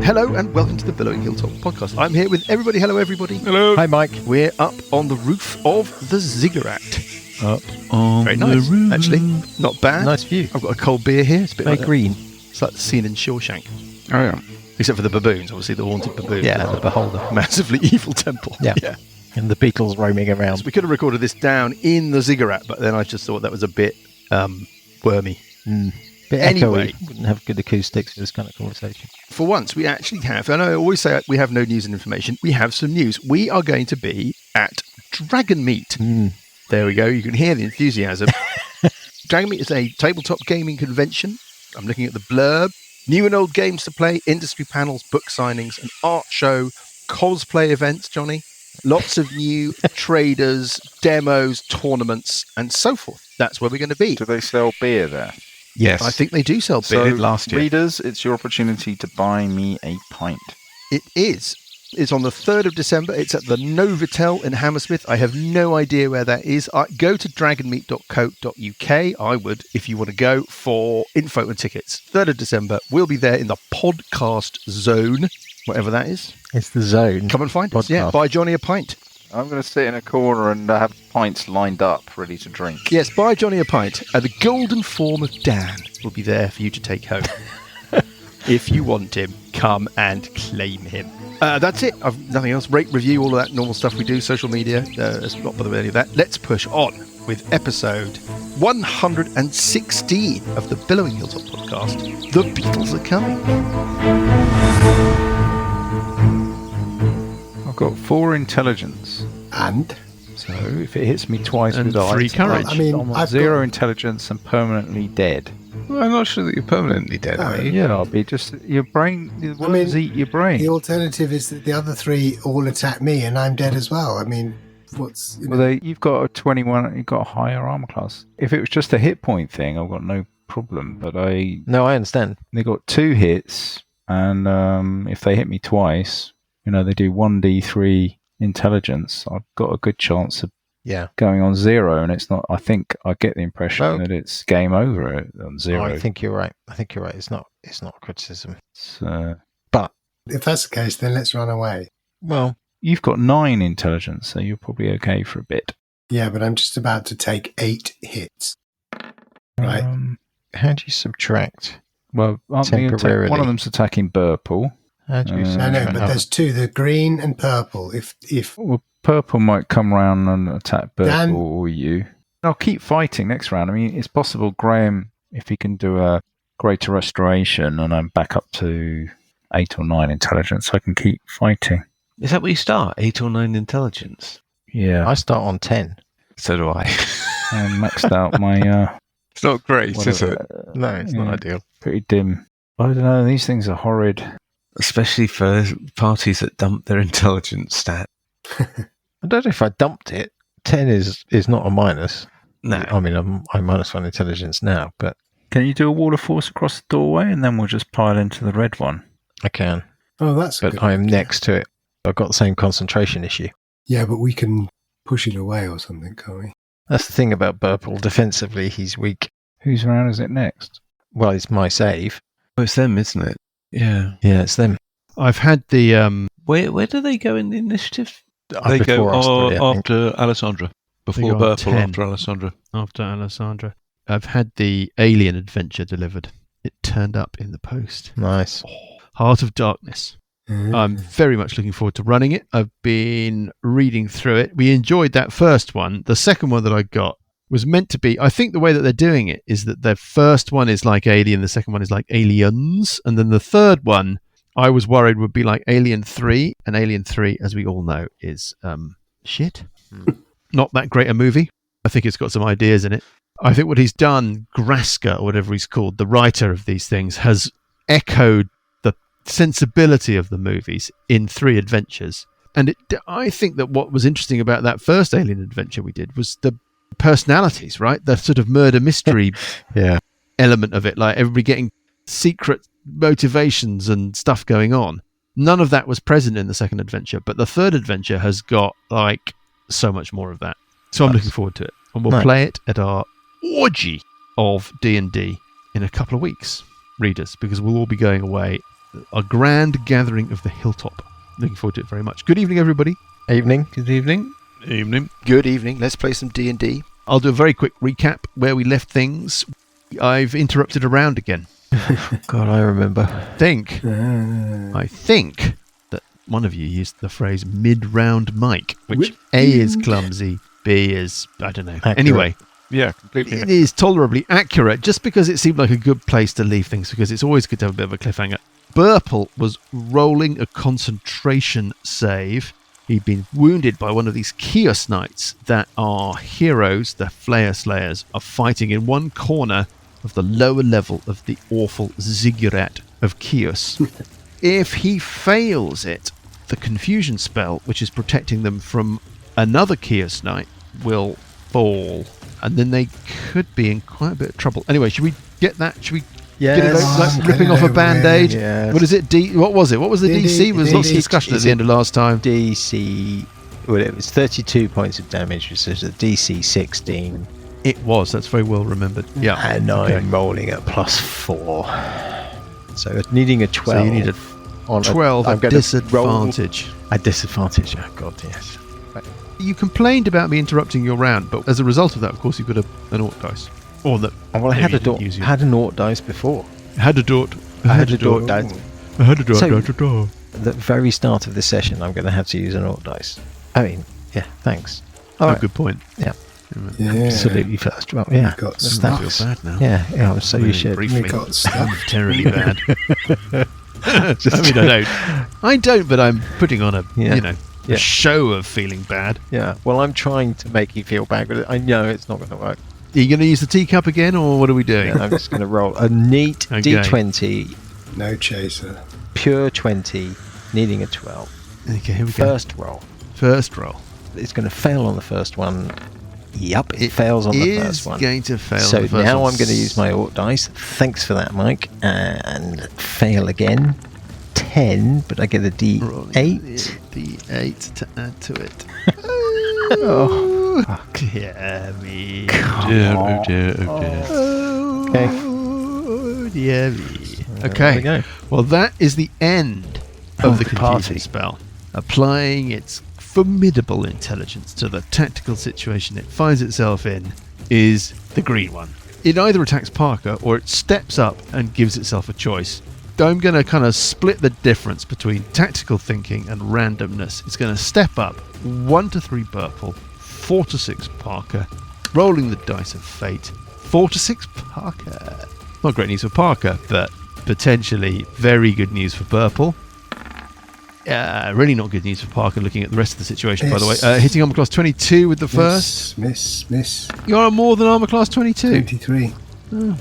Hello and welcome to the Billowing Hilltop podcast. I'm here with everybody. Hello, everybody. Hello. Hi, Mike. We're up on the roof of the Ziggurat. Up on Very the nice, roof. actually. Not bad. Nice view. I've got a cold beer here. It's a bit Very like green. It's like the scene in Shawshank. Oh, yeah. Except for the baboons, obviously the haunted baboons. Yeah, the beholder. Massively evil temple. Yeah. And the Beetles roaming around. So we could have recorded this down in the Ziggurat, but then I just thought that was a bit wormy. Bit Anyway. echoey. Wouldn't have good acoustics for this kind of conversation. For once, we actually have, and I always say we have no news and information, we have some news. We are going to be at Dragon Meet. There we go. You can hear the enthusiasm. Dragon Meet is a tabletop gaming convention. I'm looking at the blurb. New and old games to play, industry panels, book signings, an art show, cosplay events, Johnny. Lots of new traders, demos, tournaments, and so forth. That's where we're going to be. Do they sell beer there? Yes. I think they do sell So, beer. last year. readers, it's your opportunity to buy me a pint. It is. It's on the 3rd of December. It's at the Novotel in Hammersmith. I have no idea where that is. Go to dragonmeet.co.uk. I would, if you want to go, for info and tickets. 3rd of December. We'll be there in the podcast zone, whatever that is. It's the zone. Come and find us. Yeah, Podcast. buy Johnny a pint. I'm going to sit in a corner and have pints lined up, ready to drink. Yes, buy Johnny a pint. The golden form of Dan will be there for you to take home. If you want him, come and claim him. That's it. I've nothing else. Rate, review, all of that normal stuff we do. Social media. Let's not bother with any of that. Let's push on with episode 116 of the Billowing Hilltop podcast. The Beetles are coming. I've got 4 intelligence. And? So if it hits me twice And with 3 ice, courage. Well, I mean, I'm on I've 0 got- intelligence and permanently dead. Well, I'm not sure that you're permanently dead, are you? Yeah, I'll be just your brain. Worms eat your brain. The alternative is that the other 3 all attack me and I'm dead as well. I mean, what's... You know, Well, you've got a 21. You've got a higher armor class. If it was just a hit point thing, I've got no problem. But No, I understand. they got 2 hits, and if they hit me twice, they do 1d3 intelligence. I've got a good chance of Yeah. going on 0, and it's not. I think I get the impression Well- that it's game over on 0. I think you're right. It's not a criticism. So if that's the case, then let's run away. Well, you've got 9 intelligence, so you're probably okay for a bit. Yeah, but I'm just about to take 8 hits. Right. how do you subtract? Well, aren't they Temporarily. one of them's attacking Burple. How do you No, No, subtract? no, but there's 2, the green and purple. If Well, Purple might come round and attack Burple Dan- or you. I'll keep fighting next round. I mean, it's possible Graham, if he can do a greater restoration and I'm back up to 8 or 9 intelligence, I can keep fighting. Is that where you start? 8 or 9 intelligence? Yeah, I start on 10. So do I. I maxed out my It's not great, is it? No, it's Yeah. not ideal. pretty dim. I don't know, these things are horrid. Especially for parties that dump their intelligence stat. I don't know if I dumped it. 10 is not a minus. No. I mean, I'm -1 intelligence now, but Can you do a wall of force across the doorway and then we'll just pile into the red one? I can. Oh, that's But good. I am next to it. I've got the same concentration issue. Yeah, but we can push it away or something, can't we? That's the thing about Burple. Defensively, he's weak. Whose round is it next? Well, it's my save. Oh, it's them, isn't it? Yeah. Yeah, it's them. I've had the... Where do they go in the initiative? They go after Alessandra. Before go on Burple, 10. after Alessandra. After Alessandra. I've had the Alien Adventure delivered. It turned up in the post. Nice. Heart of Darkness. I'm very much looking forward to running it. I've been reading through it. We enjoyed that first one. The second one that I got was meant to be... I think the way that they're doing it is that their first one is like Alien, the second one is like Aliens, and then the third one I was worried would be like Alien 3, and Alien 3, as we all know, is shit. Not that great a movie. I think it's got some ideas in it. I think what he's done, Graska, or whatever he's called, the writer of these things, has echoed the sensibility of the movies in 3 adventures. And I think that what was interesting about that first Alien adventure we did was the personalities, right? The sort of murder mystery Yeah. element of it, like everybody getting secret motivations and stuff going on. None of that was present in the second adventure, but the third adventure has got like so much more of that. So I'm looking forward to it. And we'll Nice. play it at our orgy of D&D in a couple of weeks, readers, because we'll all be going away a grand gathering of the hilltop. Looking forward to it very much. Good evening, everybody. Evening. Good evening. Evening. Good evening. Let's play some D&D. I'll do a very quick recap where we left things. I've interrupted a round again. God, I remember. I think that one of you used the phrase mid-round mic, which A is clumsy, B is, I don't know. Accurate. Anyway, Yeah, completely. it is tolerably accurate just because it seemed like a good place to leave things, because it's always good to have a bit of a cliffhanger. Burple was rolling a concentration save. He'd been wounded by one of these Kyuss knights that are heroes, the Flayer Slayers, are fighting in one corner of the lower level of the awful Ziggurat of Kyuss. If he fails it, the confusion spell, which is protecting them from another Kyuss knight, will fall. And then they could be in quite a bit of trouble. Anyway, should we get that? Should we get it like ripping off a band-aid? Yes. What is it? What was it? What was the DC? There was lots of discussion at the end of last time. DC. Well, it was 32 points of damage, which is a DC 16. It was. That's very well remembered. Yeah. And I'm rolling at +4. So needing a 12. So you need a on 12 I'm at going to disadvantage. A disadvantage. Oh, God, yes. You complained about me interrupting your round, but as a result of that, of course, you've got an Orc dice. Or that. Well, I maybe had you didn't use your- an Orc dice before. Had a Dort. I had a Orc dice. I had a Dort. So- Dort. At the very start of the session, I'm going to have to use an Orc dice. I mean, yeah, thanks. All Oh, right. good point. Yeah. Absolutely first. Well, yeah. Got That's I stuck. feel bad now. Yeah, so you Really should. briefly. We got stuck. Terribly bad. I don't, but I'm putting on a, Yeah. a Yeah. show of feeling bad. Yeah, well, I'm trying to make you feel bad, but I know it's not going to work. Are you going to use the teacup again, or what are we doing? Yeah, I'm just going to roll a neat Okay. D20, No chaser. pure 20, needing a 12. Okay, here we go. First roll. First roll. It's going to fail on the first one. Yep, it fails on the first one. Going to fail. So on the first now one. I'm going to use my Orc dice. Thanks for that, Mike. And fail again. 10, but I get a Rolling D8. D8 to add to it. Oh, Dear me. on. Okay. Oh, dear me. There we Okay. go. Well, that is the end of the the confusion party. spell. Applying its formidable intelligence to the tactical situation it finds itself in is the green one. It either attacks Parker or it steps up and gives itself a choice. I'm going to kind of split the difference between tactical thinking and randomness. It's going to step up 1 to 3 Burple, 4 to 6 Parker, rolling the dice of fate. 4 to 6 Parker. Not great news for Parker, but potentially very good news for Burple. Really not good news for Parker looking at the rest of the situation, by the way. Yes. Hitting armor class 22 with the first. Miss. You're more than armor class 22. 23. Oh my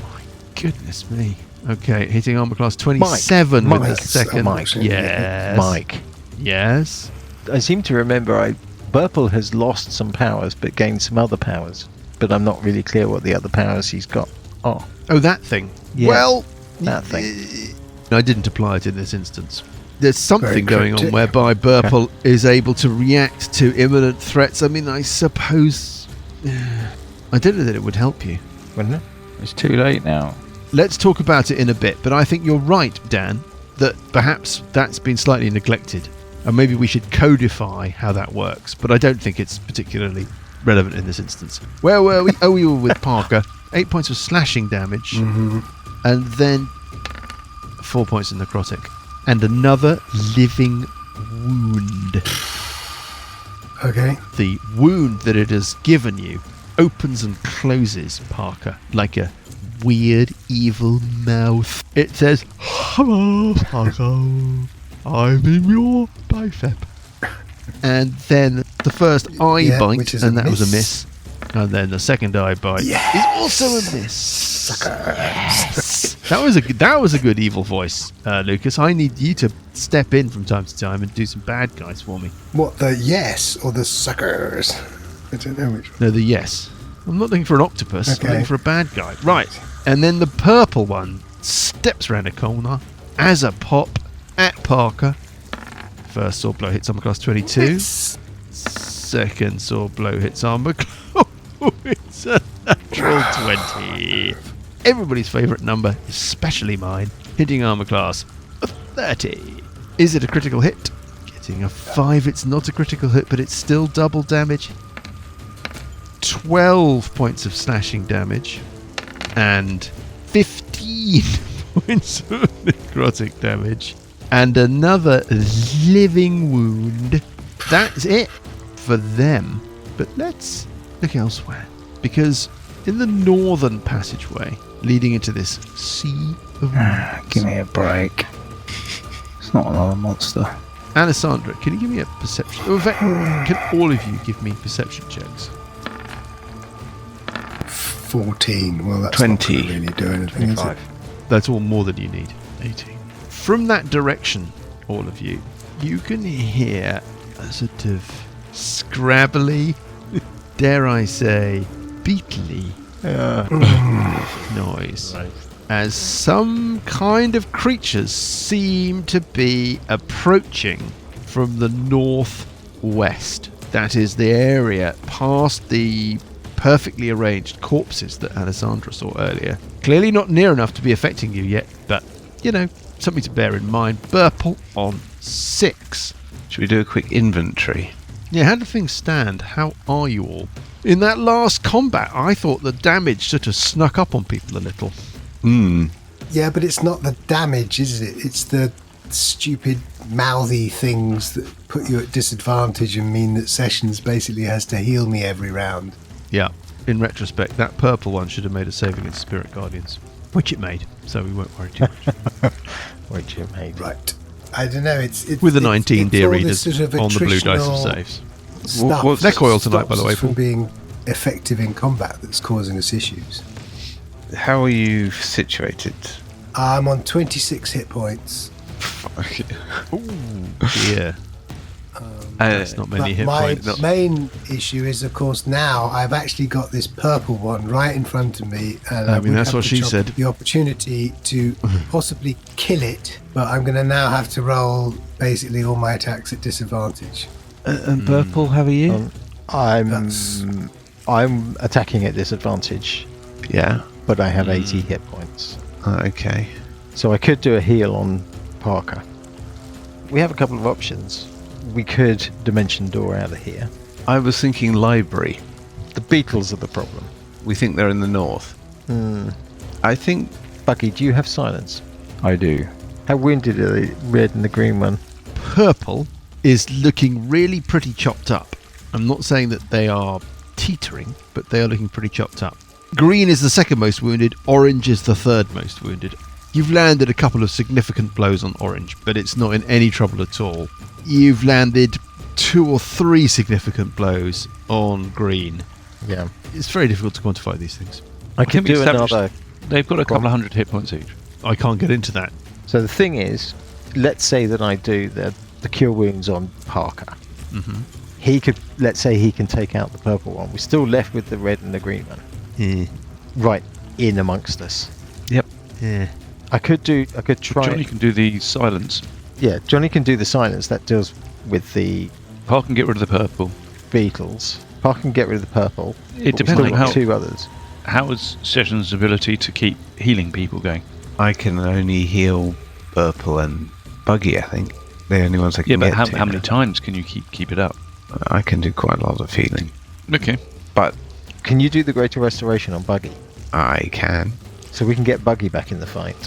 goodness me. Okay, hitting armor class 27 with Mike. the second. Mike. Yes. Mike. Yes. I seem to remember Burple has lost some powers but gained some other powers. But I'm not really clear what the other powers he's got are. Oh, that thing. Yeah, Well, that thing. I didn't apply it in this instance. There's something Very going on cryptic. whereby Burple is able to react to imminent threats. I mean, I suppose. I don't know that it would help you. Wouldn't it? It's too late now. Let's talk about it in a bit, but I think you're right, Dan, that perhaps that's been slightly neglected. And maybe we should codify how that works, but I don't think it's particularly relevant in this instance. Where were we? Oh, we were with Parker. 8 points of slashing damage, and then 4 points of necrotic. And another living wound. Okay. The wound that it has given you opens and closes, Parker, like a weird, evil mouth. It says, "Hello, Parker. I'm in your bicep." And then the first eye Yeah, bite, which is and a that was a miss. miss. And then the second eye bite is also a miss. Yes. That was a good evil voice, Lucas. I need you to step in from time to time and do some bad guys for me. What, the yes or the suckers? I don't know which one. No, the yes. I'm not looking for an octopus. Okay. I'm looking for a bad guy. Right. And then the purple one steps around a corner as a pop at Parker. First sword blow hits armor class 22. It's Second sword blow hits armor class. It's a natural 20. Everybody's favourite number, especially mine, hitting armor class A 30. Is it a critical hit? Getting a 5. It's not a critical hit, but it's still double damage. 12 points of slashing damage. And 15 points of necrotic damage. And another living wound. That's it for them. But let's look elsewhere. Because in the northern passageway leading into this sea of wounds, Give me a break. It's not another monster. Alessandra, can you give me a perception? In fact, can all of you give me perception checks? 14. Well, that's 20. not gonna really do anything, is it? That's all more than you need. 18. From that direction, all of you, you can hear a sort of scrabbly, dare I say, beetly noise. Right. As some kind of creatures seem to be approaching from the northwest. That is the area past the perfectly arranged corpses that Alessandra saw earlier. Clearly not near enough to be affecting you yet, but, something to bear in mind. Burple on 6. Should we do a quick inventory? Yeah, how do things stand? How are you all? In that last combat, I thought the damage sort of snuck up on people a little. Yeah, but it's not the damage, is it? It's the stupid mouthy things that put you at disadvantage and mean that Sessions basically has to heal me every round. Yeah, in retrospect, that purple one should have made a save against Spirit Guardians, which it made, so we won't worry too much. Which you made. Right. I don't know, it's With the 19 it's dear all this readers sort of on the blue dice of attritional saves. stuff What's their coil that tonight, by the way, stops us from Paul? being effective in combat that's causing us issues. How are you situated? I'm on 26 hit points. Yeah, that's not many But hit my points. main issue is, of course, now I've actually got this purple one right in front of me, and I mean, would that's have what the she said. The opportunity to possibly kill it, but I'm going to now have to roll basically all my attacks at disadvantage. And Purple, how are you? I'm attacking at disadvantage, Yeah. but I have 80 hit points. Okay. So I could do a heal on Parker. We have a couple of options. We could dimension door out of here. I was thinking library. The Beetles are the problem. We think they're in the north. I think Buggy, do you have silence? I do. How wounded are the red and the green one? Purple is looking really pretty chopped up. I'm not saying that they are teetering, but they are looking pretty chopped up. Green is the second most wounded. Orange is the third most wounded. You've landed a couple of significant blows on Orange, but it's not in any trouble at all. You've landed 2 or 3 significant blows on Green. Yeah. It's very difficult to quantify these things. I could we do establish- another. They've got a couple of hundred hit points each. I can't get into that. So the thing is, let's say that I do the cure wounds on Parker. Mm-hmm. He could, let's say he can take out the purple one. We're still left with the red and the green one. Yeah. Right in amongst us. Yep. Yeah. I could try. Johnny can do the silence. Yeah, Johnny can do the silence. That deals with the Park can get rid of the purple. Beetles. Parker can get rid of the purple. It but we depends still on got how- 2 others. How is Sessions' ability to keep healing people going? I can only heal Purple and Buggy, I think. They're the only ones I can Yeah, but get how to. many times can you keep it up? I can do quite a lot of healing. Okay. But Can you do the greater restoration on Buggy? I can. So we can get Buggy back in the fight.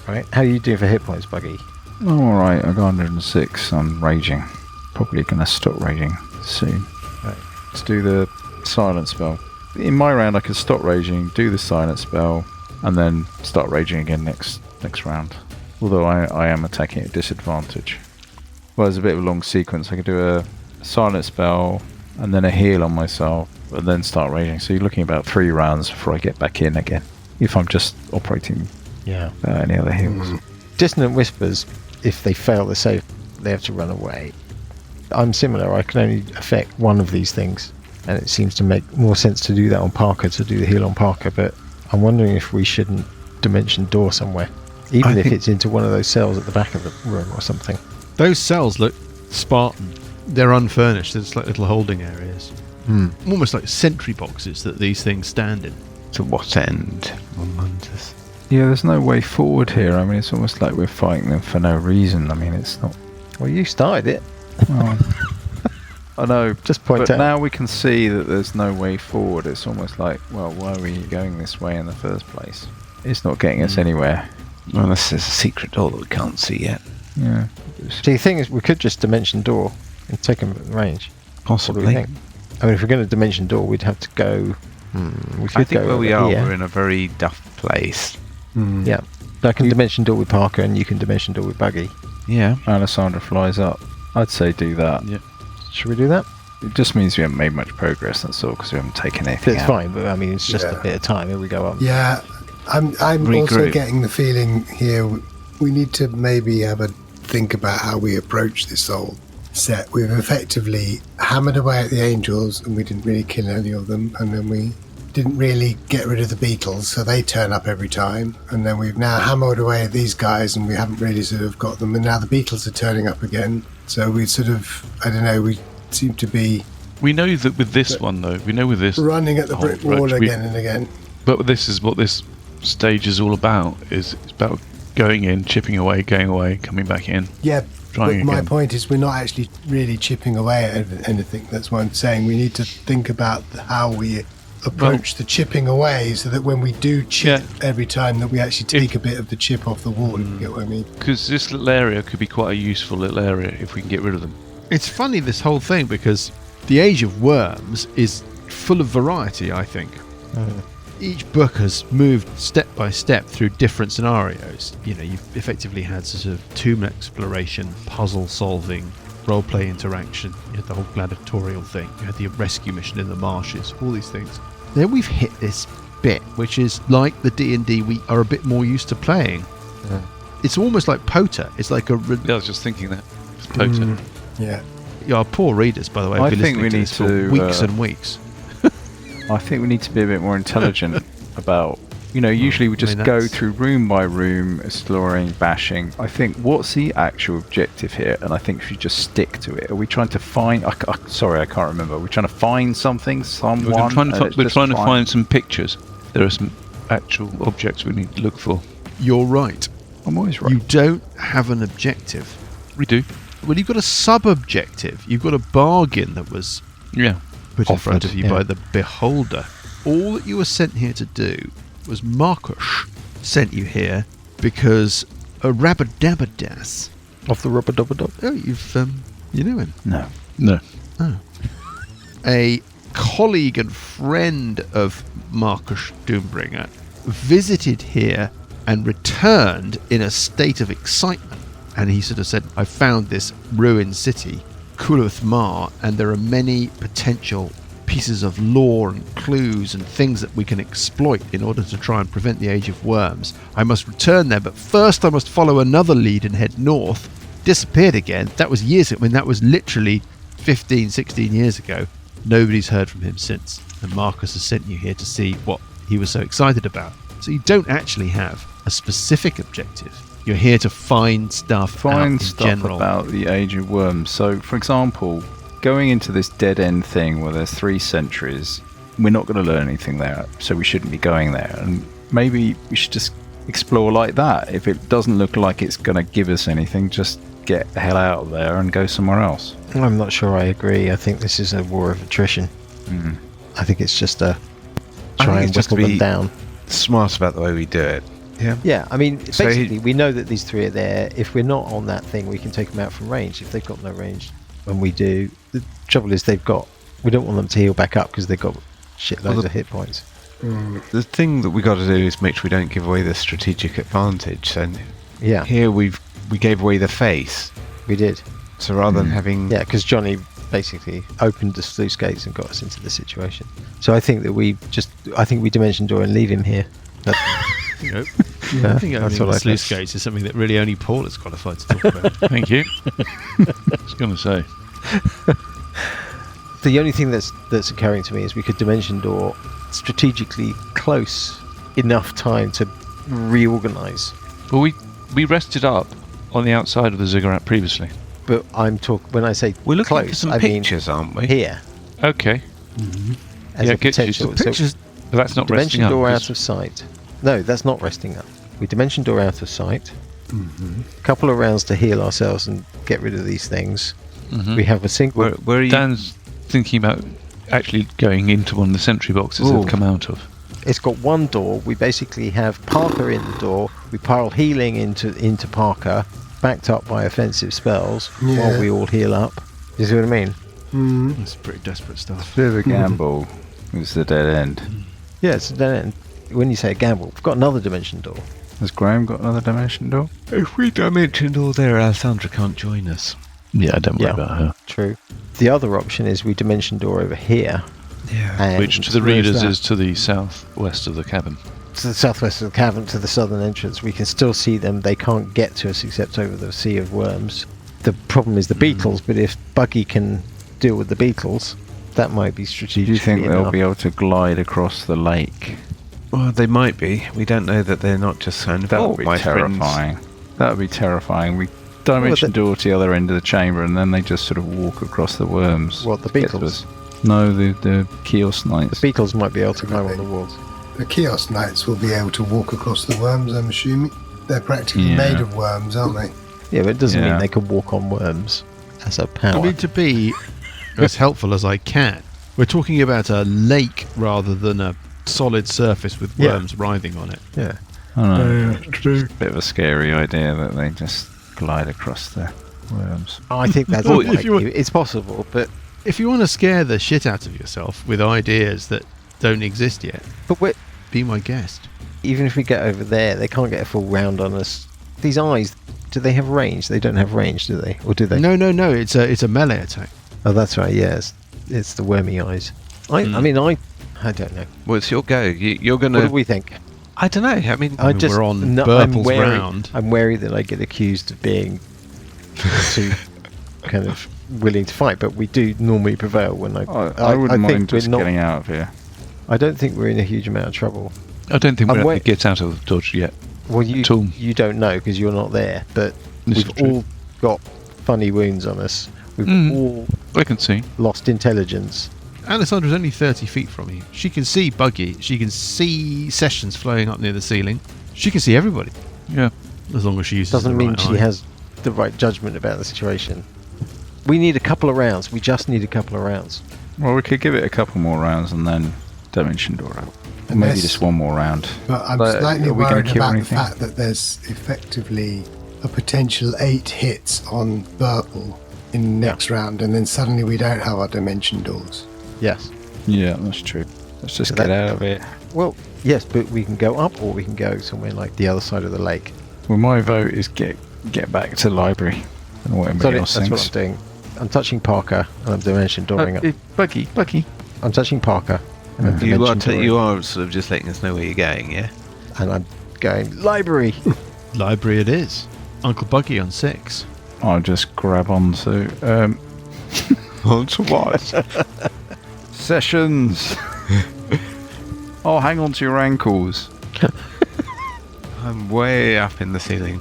Right? How are you doing for hit points, Buggy? I'm alright, I got 106. I'm raging. Probably going to stop raging soon. Right. Let's do the silent spell. In my round, I can stop raging, do the silent spell, and then start raging again next round. Although I am attacking at disadvantage. Well, there's a bit of a long sequence. I can do a silent spell, and then a heal on myself, and then start raging. So you're looking about 3 rounds before I get back in again. If I'm just operating Yeah. any other heals. Dissonant Whispers, if they fail the save, they have to run away. I'm similar. I can only affect one of these things, and it seems to make more sense to do that on Parker, to do the heal on Parker, but I'm wondering if we shouldn't dimension door somewhere, even I if think- it's into one of those cells at the back of the room or something. Those cells look Spartan. They're unfurnished. It's like little holding areas. Almost like sentry boxes that these things stand in. To what end? One wonders. Yeah, there's no way forward here. I mean, it's almost like we're fighting them for no reason. I mean, it's not... Well, you started it. Oh. I know, Just point but out. now we can see that there's no way forward. It's almost like, well, why are we going this way in the first place? It's not getting us anywhere. Unless there's a secret door that we can't see yet. Yeah. See, the thing is, we could just dimension door and take them at range. What do we Possibly. think? I mean, if we're going to dimension door, we'd have to go. We could I think go where we over are, here. we're in a very daft place. Yeah. I can dimension door with Parker, and you can dimension door with Buggy. Yeah. Alessandra flies up. I'd say do that. Yeah. Should we do that? It just means we haven't made much progress, that's all, because we haven't taken anything It's out. fine, but I mean, it's just Yeah. a bit of time. Here we go up. Yeah, I'm also Regroup. getting the feeling here we need to maybe have a think about how we approach this whole set. We've effectively hammered away at the angels, and we didn't really kill any of them, and then we didn't really get rid of the Beetles, so they turn up every time, and then we've now hammered away at these guys, and we haven't really sort of got them, and now the Beetles are turning up again. So we sort of, I don't know, we seem to be We know that with this one, though. We know with this. running at the whole brick wall approach, again and again. But this is what this stage is all about. It's about going in, chipping away, going away, coming back in. Yeah, Trying but my again. point is we're not actually really chipping away at anything. That's what I'm saying. We need to think about how we approach the chipping away, so that when we do chip every time, that we actually take a bit of the chip off the wall, if you get what I mean. Because this little area could be quite a useful little area if we can get rid of them. It's funny, this whole thing, because the Age of Worms is full of variety, I think. Each book has moved step by step through different scenarios. You know, you've effectively had sort of tomb exploration, puzzle solving, role-play interaction. You had the whole gladiatorial thing. You had the rescue mission in the marshes, all these things. Then we've hit this bit, which is like the D&D we are a bit more used to playing. It's almost like Potter. It's like a... Yeah, I was just thinking that. It's potent. Yeah. Our poor readers, by the way, have I been think listening we to need this for to, weeks and weeks. I think we need to be a bit more intelligent about, you know, usually we just go that's- through room by room, exploring, bashing. I think, what's the actual objective here? And I think if you just stick to it, are we trying to find, sorry, I can't remember. Are we trying to find something, someone? We're trying and it's to just find some pictures. There are some actual objects we need to look for. You're right. I'm always right. You don't have an objective. We do. Well, you've got a sub-objective. You've got a bargain that was Yeah. put in front Offered, of you yeah. by the beholder. All that you were sent here to do was Marcus sent you here because a rabadabadass. Off the rubber dubber dub. Oh, you know him. No. No. A colleague and friend of Marcus Doombringer visited here and returned in a state of excitement. And he sort of said, I found this ruined city, Kuluth Mar, and there are many potential pieces of lore and clues and things that we can exploit in order to try and prevent the Age of Worms. I must return there, but first I must follow another lead and head north. Disappeared again. That was years ago. I mean, that was literally 15, 16 years ago. Nobody's heard from him since. And Marcus has sent you here to see what he was so excited about. So you don't actually have a specific objective. You're here to find stuff out in general. About the Age of Worms. So, for example, going into this dead end thing where there's 3 centuries, we're not going to learn anything there, so we shouldn't be going there. And maybe we should just explore like that. If it doesn't look like it's going to give us anything, just get the hell out of there and go somewhere else. I'm not sure I agree. I think this is a war of attrition. I think it's just a try and it's just whittle to them be down. smart about the way we do it. Yeah, I mean, So basically, we know that these 3 are there. If we're not on that thing, we can take them out from range. If they've got no range, when we do, the trouble is we don't want them to heal back up because they've got shitloads of hit points. The thing that we got to do is make sure we don't give away the strategic advantage. So Yeah, here we gave away the face. we did. So rather than having Yeah, because Johnny basically opened the sluice gates and got us into the situation. So I think that we dimension door and leave him here. Nope. Yeah, I think that's opening what the I sluice think. gates is something that really only Paul is qualified to talk about. Thank you. I was going to say. The only thing that's occurring to me is we could dimension door strategically close enough time to reorganize. Well, we rested up on the outside of the ziggurat previously. But when I say we're looking close, for some I pictures, aren't we? mean here Okay. as Yeah, a get you potential. some So pictures. But that's not dimension resting up. door 'cause- out of sight. No, that's not resting up. We dimension door out of sight. A couple of rounds to heal ourselves and get rid of these things. We have a single... Where are you? Dan's thinking about actually going into one of the sentry boxes Ooh. they've come out of. It's got one door. We basically have Parker in the door. We pile healing into Parker, backed up by offensive spells while we all heal up. You see what I mean? That's pretty desperate stuff. Bit of a gamble. It's the dead end. Yeah, it's then when you say a gamble, we've got another dimension door. Has Graham got another dimension door? If we dimensioned all there, Alessandra can't join us. Yeah, don't worry Yeah. about her. True. The other option is we dimension door over here. Yeah. And Which to the where's readers that? is to the southwest of the cabin. To the southwest of the cavern, to the southern entrance. We can still see them. They can't get to us except over the Sea of Worms. The problem is the Beetles, but if Buggy can deal with the Beetles, that might be strategic. Do you think they'll be able to glide across the lake? Well, they might be. We don't know that they're not just kind of, That oh, would be my terrifying. That would be terrifying. We dimension door to the other end of the chamber, and then they just sort of walk across the worms. What, the to get to Beetles? us. No, the Kyuss knights. The Beetles might be able to climb on the walls. The Kyuss knights will be able to walk across the worms, I'm assuming. They're practically Yeah. made of worms, aren't they? Yeah, but it doesn't Yeah. mean they can walk on worms as a power. I mean, to be as helpful as I can, we're talking about a lake rather than a solid surface with Yeah. worms writhing on it. Yeah. I know. It's a bit of a scary idea that they just glide across the worms. I think that's Well, if unlikely. you were- It's possible, but If you want to scare the shit out of yourself with ideas that don't exist yet, be my guest. even if we get over there, they can't get a full round on us. These eyes, do they have range? They don't have range, do they? Or do they? No. It's a melee attack. Oh, that's right. Yes, it's the wormy eyes. I mean, I don't know. Well, it's your go. You're going What do to... we think? I don't know. I mean, We're on no, Burple's round. I'm wary that I get accused of being too kind of willing to fight, but we do normally prevail when I wouldn't think mind just we're not- getting out of here. I don't think we're in a huge amount of trouble. I don't think I'm we're going wait- to get out of the dodge yet. Well, you At all. you don't know because you're not there, but This is we've true. all got funny wounds on us. We've all I can see. lost intelligence. Alessandra's only 30 feet from you. She can see Buggy. She can see Sessions flowing up near the ceiling. She can see everybody, Yeah. as long as she uses Doesn't the mean right she eye. has the right judgment about the situation. We need a couple of rounds. We just need a couple of rounds. Well, we could give it a couple more rounds and then dimension door out. Or maybe Unless- just one more round. But I'm But slightly are we gonna worried kill about anything? the fact that there's effectively a potential 8 hits on Burple in the next round, and then suddenly we don't have our dimension doors. Yes. Yeah, that's true. Let's just So get that- out of it. Well, yes, but we can go up or we can go somewhere like the other side of the lake. Well, my vote is get back to the library. I don't know what So anybody else that's what thinks. I'm doing. I'm touching Parker and I'm dimension dooring up. Buggy. I'm touching Parker and I'm Yeah. dimension dooring you are sort of just letting us know where you're going, yeah? and I'm going library. Library it is. Uncle Buggy on 6. I'll just grab onto Onto what? Sessions. Oh, hang on to your ankles. I'm way up in the ceiling.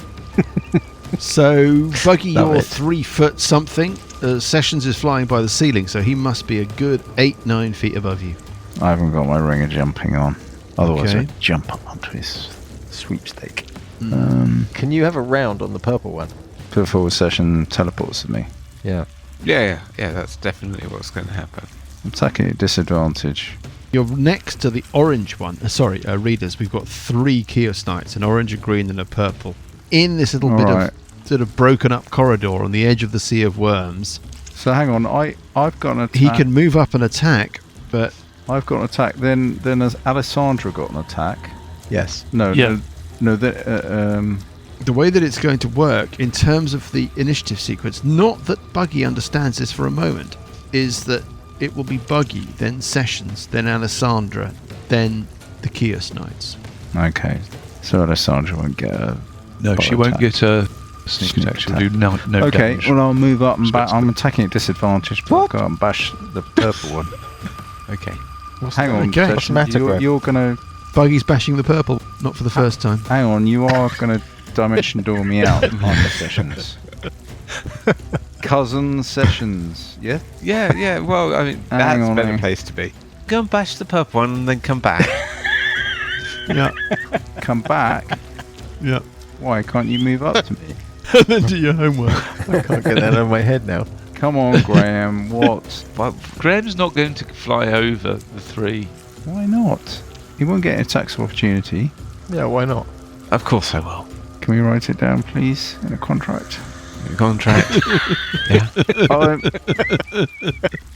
So, Buggy, Love you're it. 3 foot something. Sessions is flying by the ceiling, so he must be a good 8-9 feet above you. I haven't got my ring of jumping on. Otherwise, Okay. I'd jump up onto his sweepstake. Can you have a round on the purple one? Put forward session teleports to me. Yeah. Yeah, that's definitely what's going to happen. Attacking at disadvantage. You're next to the orange one. Readers, we've got 3 Kyuss knights, an orange, a green, and a purple. In this little bit Alright. of sort of broken up corridor on the edge of the Sea of Worms. So hang on, I've got an attack. He can move up and attack, but I've got an attack. Then has Alessandra got an attack? Yes. No. Yeah. No. the way that it's going to work in terms of the initiative sequence, not that Buggy understands this for a moment, is that it will be Buggy, then Sessions, then Alessandra, then the Kyuss Knights. Okay. So Alessandra won't get a. No, Bot she won't attack. get a sneak attack. She'll do no Okay. damage. Well, I'll move up and bash. Respects I'm attacking at disadvantage. But I'll go and bash the purple one. Okay. Hang on. Okay. Session, What's the matter, Greg? you're gonna. Buggy's bashing the purple, not for the first time. Hang on. You are gonna dimension door me out on the Sessions. Cousin Sessions. Yeah. Yeah. Well, I mean, Hang that's on, a better hang on. place to be. Go and bash the purple one and then come back. Yeah. Come back. Yeah. Why can't you move up to me? And then do your homework. I can't get that out of my head now. Come on, Graham. What? Well, Graham's not going to fly over the 3. Why not? He won't get an attacks of opportunity. Yeah, why not? Of course I will. Can we write it down, please, in a contract? Contract. Yeah.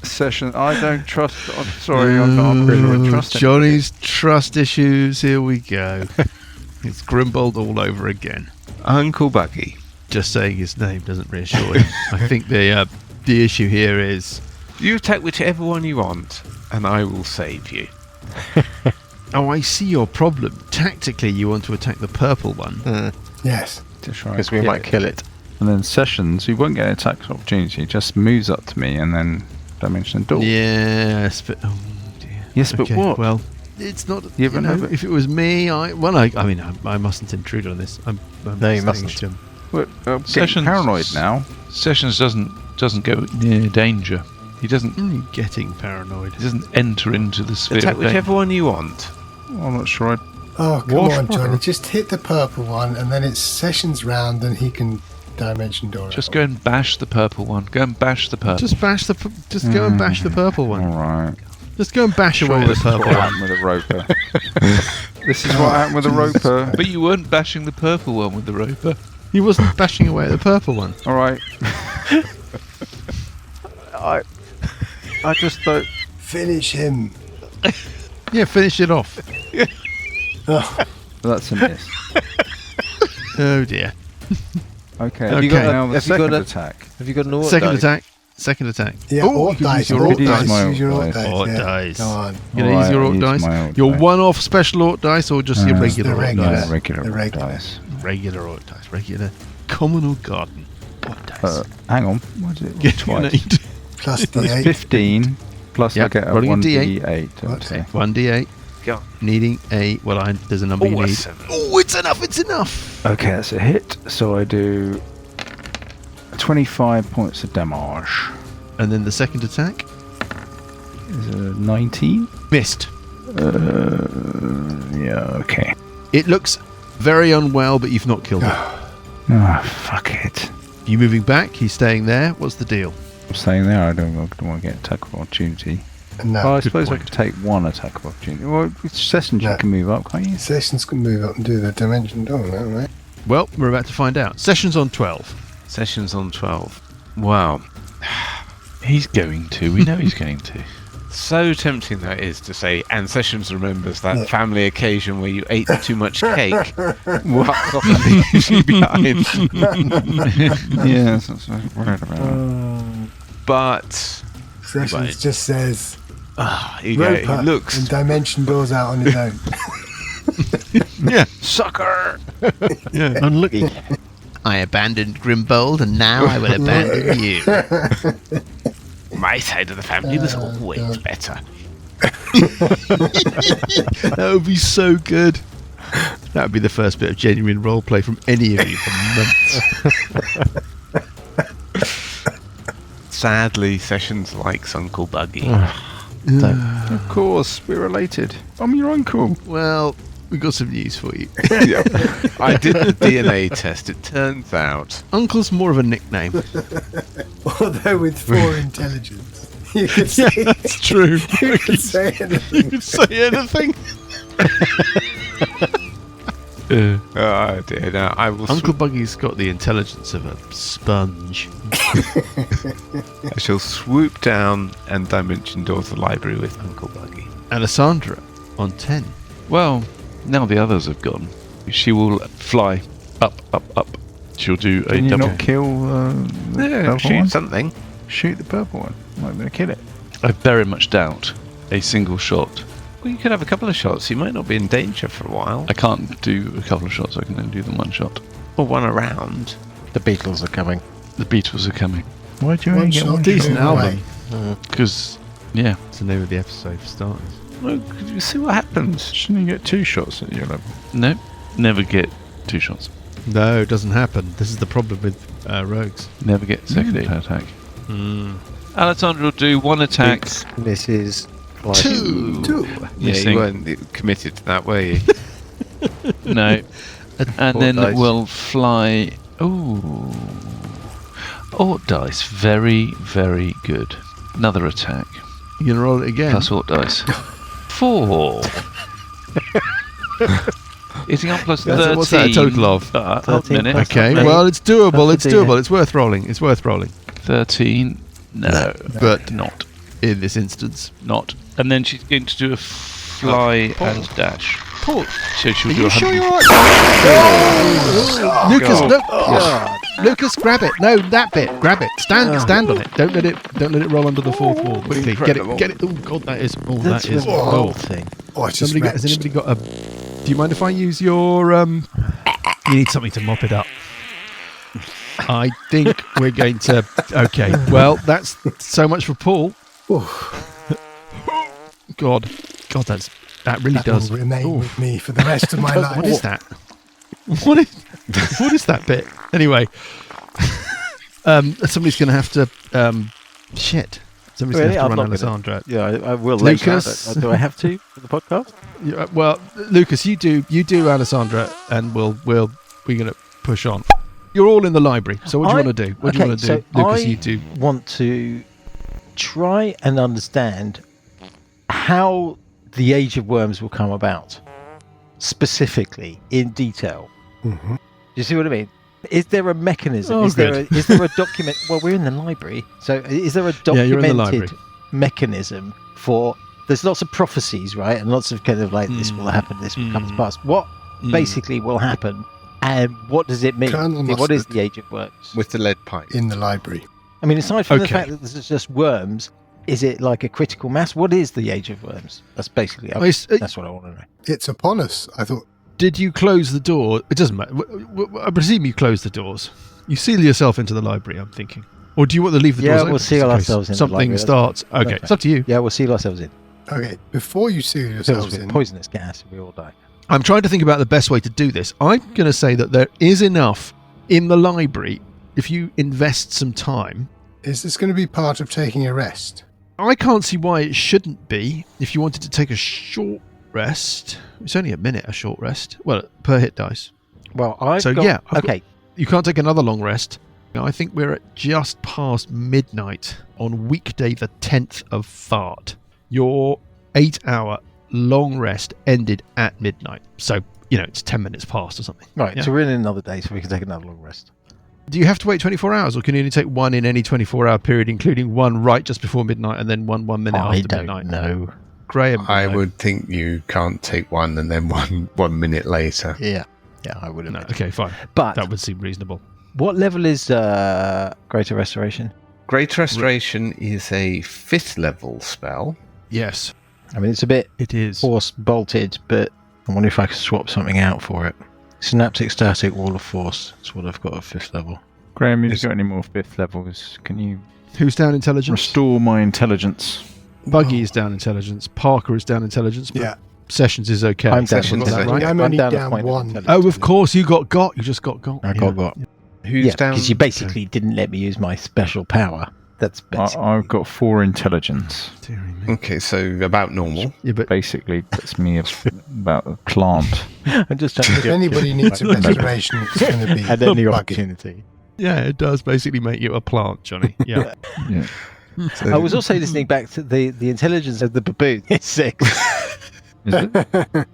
Session. I don't trust. I'm sorry, I'm not really sure I trust Johnny's trust issues. Here we go. It's Grimbold all over again. Uncle Buggie. Just saying his name doesn't reassure him. I think the issue here is... You attack whichever one you want, and I will save you. Oh, I see your problem. Tactically, you want to attack the purple one. Yes. Just right. Because we might kill it. And then Sessions, he won't get an attack of opportunity. Just moves up to me and then dimension door. Yes, but... Oh, dear. Yes, but Okay, what? Well, it's not... You You ever know, know that- if it was me, I mustn't intrude on this. I'm No, you staying mustn't. stum. We're getting Sessions- paranoid now. Sessions doesn't go near danger. He doesn't Getting paranoid. enter into the sphere. Attack of danger. whichever one you want. Well, I'm not sure. Oh, come Wash on, Johnny. water. Just hit the purple one, and then it's Sessions round, and he can dimension door it. Just go and bash the purple one. Go and bash the purple. Just bash the... Just go and bash the purple one. All right. Just go and bash away the This is what purple one. happened with the roper. This is what happened with the roper. But you weren't bashing the purple one with the roper. He wasn't bashing away at the purple one. All right. I just don't. Finish him. Yeah, finish it off. Oh, That's a miss. Oh dear. Okay. Have you got now the have you got second a- attack. Have you got an orc Second die? attack. Second attack. yeah, Oh, orc you can dice. use your Orc orc dice. dice. My Use your orc orc dice. dice. Orc yeah. dice. Go on. You're gonna use your orc Use dice. my orc Your dice. one-off special orc dice, or just your Just regular the orc regular. dice? Regular The regular. dice. Regular orc dice. Regular common or garden orc dice. Hang on. What is it? Get Twice. 8. Plus It's D8. 15 plus Yep, I get a rolling a 1d8. What? Okay. 1d8. Go. Needing a... Well, there's a number you Oh, a need. 7. Oh, it's enough. It's enough. Okay, that's a hit. So I do 25 points of damage. And then the second attack. Is a 19? Missed. Yeah, okay. It looks very unwell, but you've not killed him. Ah, fuck it. You moving back? He's staying there. What's the deal? I'm staying there. I don't want to get attack of opportunity. No. Well, I good suppose I point. could take one attack of opportunity. Well, with Sessions No. you can move up, can't you? Sessions can move up and do the dimension door now, right? Well, we're about to find out. Sessions on 12. Sessions on 12. Wow. He's going to. We know he's going to. So tempting that is to say, and Sessions remembers that Yeah. family occasion where you ate too much cake. Fuck off and leaves you behind. Yes, that's what I'm worried about. But Sessions Right. just says, you know, rope he up looks. and dimension doors out on his own. Yeah. Sucker! Yeah. Unlucky. I abandoned Grimbold, and now I will abandon you. My side of the family was always better. That would be so good. That would be the first bit of genuine roleplay from any of you for months. Sadly, Sessions likes Uncle Buggy. Of course, we're related. I'm your uncle. Well, we've got some news for you. I did the DNA test. It turns out Uncle's more of a nickname. Although with 4 intelligence, you could say, That's true. you could say You anything. can say anything. oh dear. Now I will. Uncle Buggy's got the intelligence of a sponge. I shall swoop down and dimension door the library with Uncle Buggy. Alessandra on 10. Well, now the others have gone, she will fly up, up, up. She'll do a Can you double. not kill the purple shoot one? something. Shoot the purple one. Might be able to kill it. I very much doubt a single shot. Well, you could have a couple of shots. You might not be in danger for a while. I can't do a couple of shots. I can only do them one shot. Or one around. The Beatles are coming. The Beatles are coming Why do you One only get shot, one? Decent you're album. away. because, yeah, It's the name of the episode for starters. Well, you see what happens. Shouldn't you get 2 shots at your level? no, never get 2 shots. No, it doesn't happen. This is the problem with rogues. Never get second Really? attack. Alessandra will do 1 attack. Misses. Fly. 2. Yeah, Missing. you weren't committed to that, were you? No, And Or then dice. we'll fly. Ooh. Ort dice. Very, very good. Another attack. You gonna roll it again? Plus Ort dice. 4. Eating up plus 13. What's that a total of? Hold a 13 minute. plus Okay, Mate. well, it's doable. That's It's a doable. It's worth rolling. It's worth rolling. 13. No, But not. in this instance, Not. And then she's going to do a fly and dash. Paul, So she'll are do you 100. sure you're right? Lucas, look. Lucas, grab it. No, that bit. Grab it. Stand on it. Don't let it roll under the fourth wall. Quickly, get it. Oh God, that is. Oh, That's that is. the Oh. whole thing. Oh, I just Has anybody got a? Do you mind if I use your? You need something to mop it up. I think we're going to. Okay. Well, that's so much for Paul. God, that really that does. will remain Oof. with me for the rest of my life. What is that? What is that bit? Anyway, somebody's going to have to. Shit. Somebody's going to have to run Alessandra. Yeah, I will later. Lucas. Do I have to for the podcast? Yeah, well, Lucas, you do Alessandra, and we're going to push on. You're all in the library. So what do you want to do? What do you want to do, Lucas? You do. Want to try and understand how the Age of Worms will come about, specifically in detail. Mhm. Do you see what I mean? Is there a mechanism? Oh, is there a document? Well, we're in the librry, so is there a Yeah, you're in the documented library. mechanism for? There's lots of prophecies, right, and lots of kind of like this will happen, this will come to pass. What basically will happen, and what does it mean? Colonel What is Mustard. the Age of Worms? With the lead pipe. In the library. I mean, aside from the Okay. fact that this is just worms, is it like a critical mass? What is the Age of Worms? That's basically that's what I want to know. It's upon us. I thought, Did you close the door? It doesn't matter. I presume you closed the doors. You seal yourself into the library, I'm thinking. Or do you want to leave the Yeah, doors we'll open seal just in case ourselves in the something library, that's starts. fine. Okay, That's it's up to you. Yeah, we'll seal ourselves in. okay, before you seal Fills yourselves with in, poisonous gas, and we all die. I'm trying to think about the best way to do this. I'm going to say that there is enough in the library if you invest some time. is this going to be part of taking a rest? I can't see why it shouldn't be if you wanted to take a short rest. It's only a minute, a short rest. Well, per hit dice. Well, I've So, got... yeah, I've okay. You can't take another long rest. Now, I think we're at just past midnight on weekday the 10th of Thart. Your 8-hour long rest ended at midnight. So, it's 10 minutes past or something. Right, Yeah. so we're in another day, so we can take another long rest. Do you have to wait 24 hours, or can you only take one in any 24-hour period, including one right just before midnight and then one minute I after don't midnight? know. Graham, I no. would think you can't take one and then 1 minute later. Yeah, I would have. No, okay, fine. But That would seem reasonable. what level is Greater Restoration? Great Restoration is a 5th level spell. Yes, I mean, it's a bit it is. force bolted, but I wonder if I could swap something out for it. Synaptic Static Wall of Force. That's what I've got at 5th level. Graham, if you've got any more 5th levels, can you Who's down intelligence? restore my intelligence? Buggy is down intelligence. Parker is down intelligence. But Yeah. Sessions is okay. I'm down Sessions Got that is right? okay. I'm only down a down point of one. intelligence. Oh, of course, you got. You just got. I got. Who's Yeah, down? because you basically didn't let me use my special power. That's basically... I've got 4 intelligence. Dearie me. Okay, so about normal. Yeah, but Basically, that's me about a plant. I'm just trying If to anybody needs a restoration, it's going to be at any Buggy. opportunity. yeah, it does basically make you a plant, Johnny. Yeah. Yeah. I was also listening back to the intelligence of the baboon. It's 6. Is it?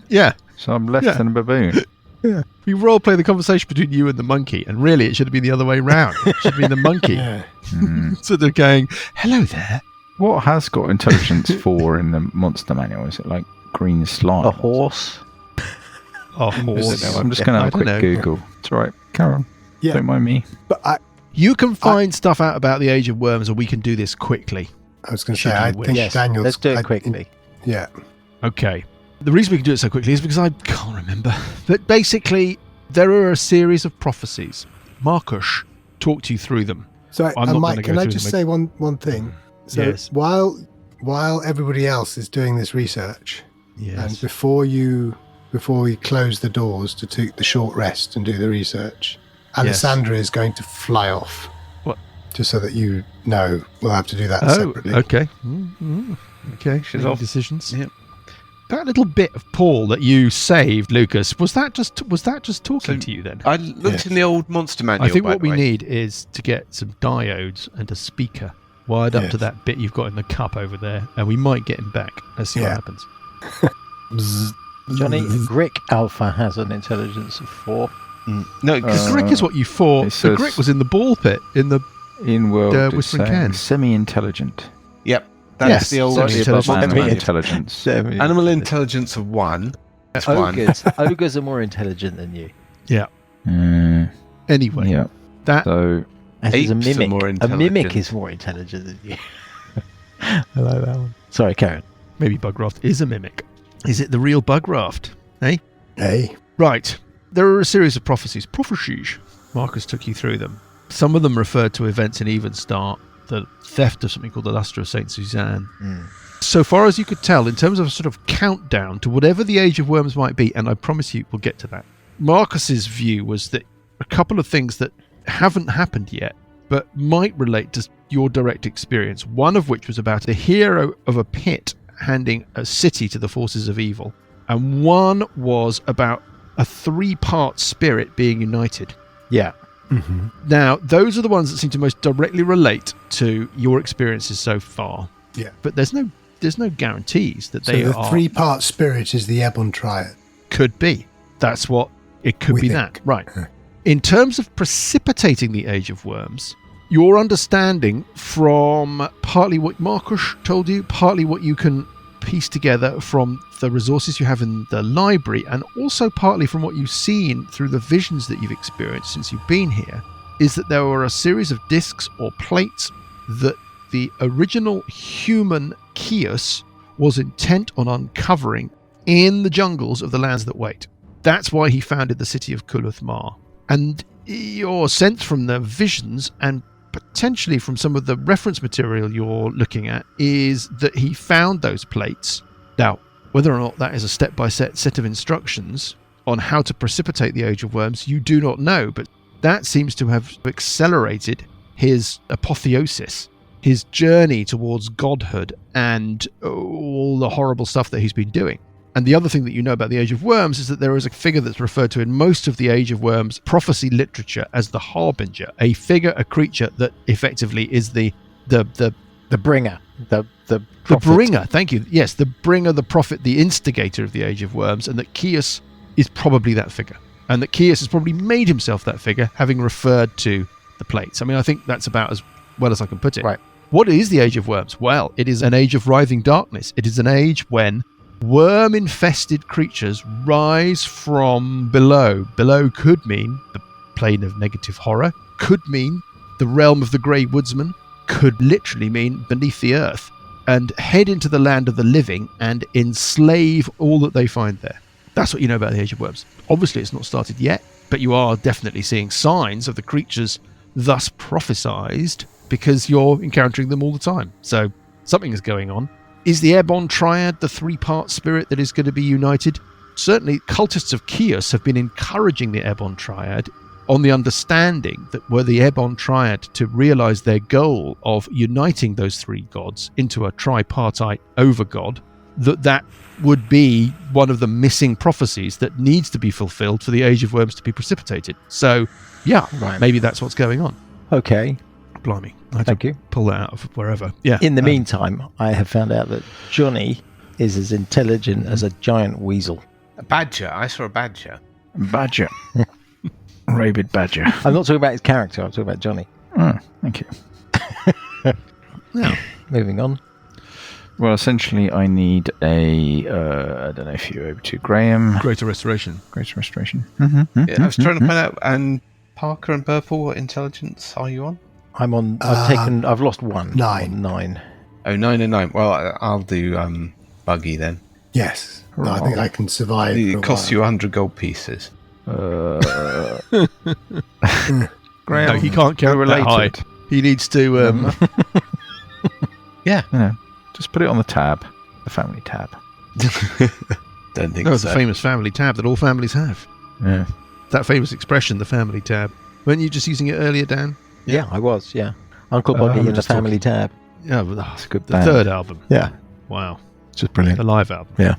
Yeah. So I'm less Yeah. than a baboon. Yeah. We role play the conversation between you and the monkey, and really it should have been the other way round. It should have been the monkey. Yeah. Hmm. So they're going, hello there. What has got intelligence 4 in the monster manual? Is it like green slime? A horse. Oh, I don't horse. know. I'm just going to have a I don't quick know. Google. It's all right. Carry on. Yeah. Don't mind me. But You can find stuff out about the Age of Worms, or we can do this quickly. I was going to Should say, you I wish? think Yes, Daniel's... let's do it quickly. Yeah. Okay. The reason we can do it so quickly is because I can't remember. But basically, there are a series of prophecies. Marcus talked you through them. So, I'm not gonna Mike, go can I through just them say one thing? So Yes. while everybody else is doing this research, and Yes. before we close the doors to take the short rest and do the research, Alessandra is going to fly off. What? Just so that you know, we'll have to do that Oh, separately. okay. Okay. She's Making off. decisions. Yeah. That little bit of Paul that you saved, Lucas, was that just talking to you then? I looked in the old monster manual. I think by what the we way. need is to get some diodes and a speaker wired up to that bit you've got in the cup over there, and we might get him back. Let's see what happens. Johnny, Grick Alpha has an intelligence of 4. No, because The Grick is what you fought. it The says- Grick was in the ball pit in the. In-world, it's Whispering saying Can. semi-intelligent. yep, that's Yes, the old Slightly above Semi-intelligent. animal intelligence. animal intelligence of 1. That's 1. Ogres are more intelligent than you. Anyway, Yeah. that So As is a Apes are mimic. more A mimic intelligent. is more intelligent than you. I like that one. Sorry, Karen. maybe Bugraft is a mimic. Is it the real Bugraft? Hey. Right. There are a series of prophecies. Marcus took you through them. Some of them referred to events in Even Start, the theft of something called the Luster of St. Suzanne. So far as you could tell, in terms of a sort of countdown to whatever the Age of Worms might be, and I promise you we'll get to that, Marcus's view was that a couple of things that haven't happened yet, but might relate to your direct experience, one of which was about a hero of a pit handing a city to the forces of evil, and one was about a 3-part spirit being united. Yeah. Now, those are the ones that seem to most directly relate to your experiences so far. Yeah. But there's no guarantees that So they the are. 3-part spirit is the Ebon Triad. Could be. That's what it could We be. think. That right. In terms of precipitating the Age of Worms, your understanding from partly what Marcus told you, partly what you can piece together from the resources you have in the library, and also partly from what you've seen through the visions that you've experienced since you've been here, is that there were a series of discs or plates that the original human Kyuss was intent on uncovering in the jungles of the lands that wait. That's why he founded the city of Kuluth-Mar. And your sense from the visions and potentially from some of the reference material you're looking at is that he found those plates. Now, whether or not that is a step-by-step set of instructions on how to precipitate the Age of Worms, you do not know, but that seems to have accelerated his apotheosis, his journey towards godhood, and all the horrible stuff that he's been doing. And the other thing that you know about the Age of Worms is that there is a figure that's referred to in most of the Age of Worms prophecy literature as the Harbinger, a figure, a creature that effectively is the bringer, the the prophet. bringer. Thank you. Yes, the bringer, the prophet, the instigator of the Age of Worms, and that Kyuss is probably that figure, and that Kyuss has probably made himself that figure, having referred to the plates. I mean, I think that's about as well as I can put it. Right. What is the Age of Worms? Well, it is an age of writhing darkness. It is an age when worm-infested creatures rise from below. Below could mean the plane of negative horror, could mean the realm of the Grey Woodsman, could literally mean beneath the earth, and head into the land of the living and enslave all that they find there. That's what you know about the Age of Worms. Obviously, it's not started yet, but you are definitely seeing signs of the creatures thus prophesized because you're encountering them all the time. So something is going on. Is the Ebon Triad the 3-part spirit that is going to be united? Certainly, cultists of Kyuss have been encouraging the Ebon Triad on the understanding that were the Ebon Triad to realize their goal of uniting those 3 gods into a tripartite overgod, that would be one of the missing prophecies that needs to be fulfilled for the Age of Worms to be precipitated. So, yeah, Right. maybe that's what's going on. Okay. Blimey. I had Thank to you. pull that out of wherever. Yeah. In the meantime, I have found out that Johnny is as intelligent as a giant weasel. A badger. I saw a badger. Badger. Rabid badger. I'm not talking about his character, I'm talking about Johnny. Oh, thank you. Yeah. Moving on. Well, essentially, I need a. I don't know if you're over to Graham. Greater Restoration. Greater Restoration. Yeah, I was trying to find out. And Parker and Burple, what intelligence are you on? I'm on. I've lost 1. 9. I'm on 9. Oh, 9 and 9. Well, I'll do Buggy then. Yes. No, I think I can survive. for a It costs while. you 100 gold pieces. Graham. No, he can't count that high. related. He needs to. Yeah. You know, just put it on the tab, the family tab. Don't think That was so. a famous family tab that all families have. Yeah. That famous expression, the family tab. Weren't you just using it earlier, Dan? Yeah, I was, yeah. Uncle Buggie I'm in the just family tab. Yeah, well, It's a good the band. third album. Yeah. Wow. Just brilliant. The live album. Yeah.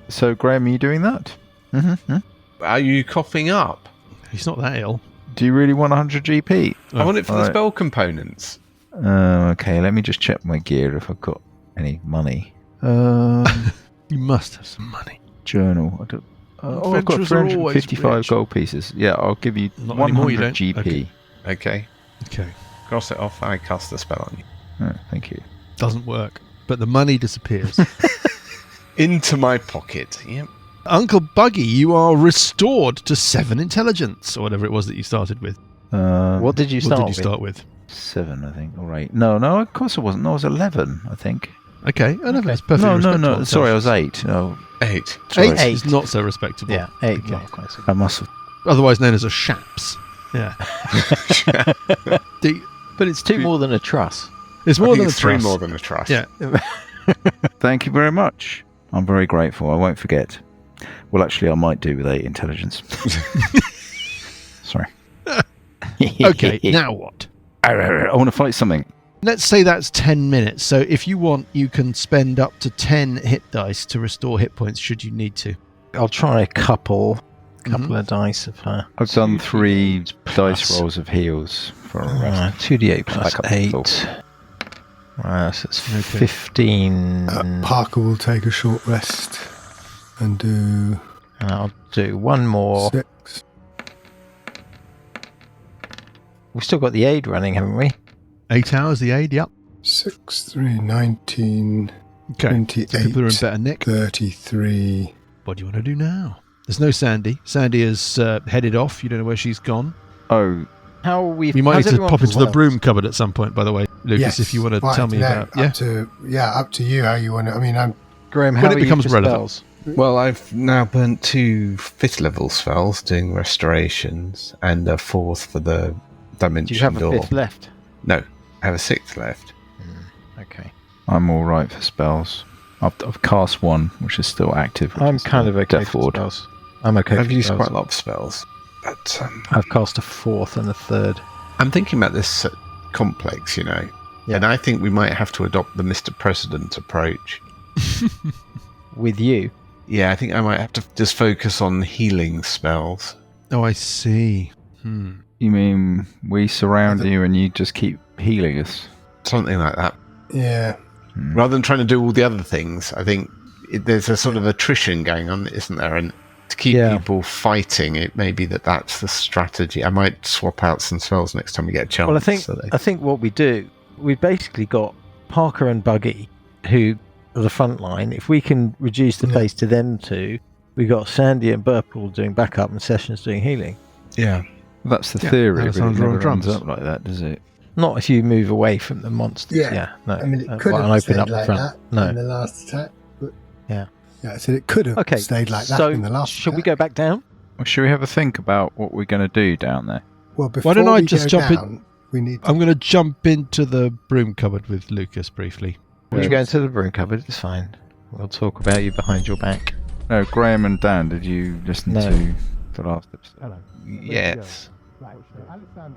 So, Graham, are you doing that? Mm-hmm. Are you coughing up? He's not that ill. Do you really want 100 GP? I want it for the Alright. spell components. Okay, let me just check my gear if I've got any money. You must have some money. Journal. I've got Adventurers are always 355 rich. gold pieces. Yeah, I'll give you Not 100 anymore, you don't. GP. Okay. Okay. Okay. Cross it off. I cast the spell on you. Oh, thank you. Doesn't work. But the money disappears. Into my pocket. Yep. Uncle Buggy, you are restored to 7 intelligence, or whatever it was that you started with. What did you What start did you with? start with? 7, I think. All right. No, of course I wasn't. No, I was 11, I think. Okay. Oh, no, that's perfectly No. respectable. Sorry, I was 8. No, 8. sorry. 8 is not so respectable. Yeah, 8. Okay. Not quite so I must have. Otherwise known as a shaps. Yeah. But it's 2 more than a truss. It's I more think than a it's 3 trust. more than a trust. Yeah. Thank you very much. I'm very grateful. I won't forget. Well, actually, I might do with 8 intelligence. Sorry. Okay, now what? I want to fight something. Let's say that's 10 minutes. So if you want, you can spend up to 10 hit dice to restore hit points should you need to. I'll try a couple Mm-hmm. of dice of her. I've done 3 dice plus. rolls of heals for a rest. 2d8 plus Back up to 8. full. So it's Okay. 15. Parker will take a short rest and do And I'll do one more. 6. We've still got the aid running, haven't we? 8 hours, the aid, yep. 6, 3, 19, Okay. 28, So people are in better nick. 33. What do you want to do now? There's no Sandy. Sandy has headed off. You don't know where she's gone. Oh, How are we? We might how's need to everyone pop into the well? broom cupboard at some point, by the way, Lucas, Yes. if you want to Well, tell me no, about... Yeah. up to you how you want to. I mean, I'm Graham, When how it are you becomes for relevant. spells? Well, I've now burnt 2 5th level spells doing restorations and a 4th for the dimension Do you have a door. 5th left? No, I have a 6th left. Okay. I'm all right for spells. I've cast 1, which is still active. which I'm is kind of okay Death for Ward. spells. I'm okay I've for used spells. quite a lot of spells, but I've cast a 4th and a 3rd. I'm thinking about this complex, Yeah. and I think we might have to adopt the Mr. President approach. With you. Yeah, I think I might have to just focus on healing spells. Oh, I see. You mean we surround you and you just keep healing us? Something like that. yeah. Rather than trying to do all the other things, I think there's a sort of attrition going on, isn't there? And to keep Yeah. people fighting, it may be that's the strategy. I might swap out some spells next time we get a chance. Well, I so think what we do, we've basically got Parker and Buggy, who are the front line. If we can reduce the pace to them two, we got Sandy and Burple doing backup and Sessions doing healing. yeah. That's the Yeah, theory, but it Alessandro never on ends drums. up like that, does it? Not if you move away from the monsters. Yeah. No. I mean, it could and have open stayed up the like front. that No. in the last attack. But Yeah. Yeah, I said it could have Okay. stayed like that so in the last should we attack. go back down? Well, should we have a think about what we're going to do down there? Well, before don't I we just go jump in- down, we need to I'm going to jump into the broom cupboard with Lucas briefly. You go into the broom cupboard. It's fine. We'll talk about you behind your back. No, Graham and Dan, did you listen No. to the last episode? Yes.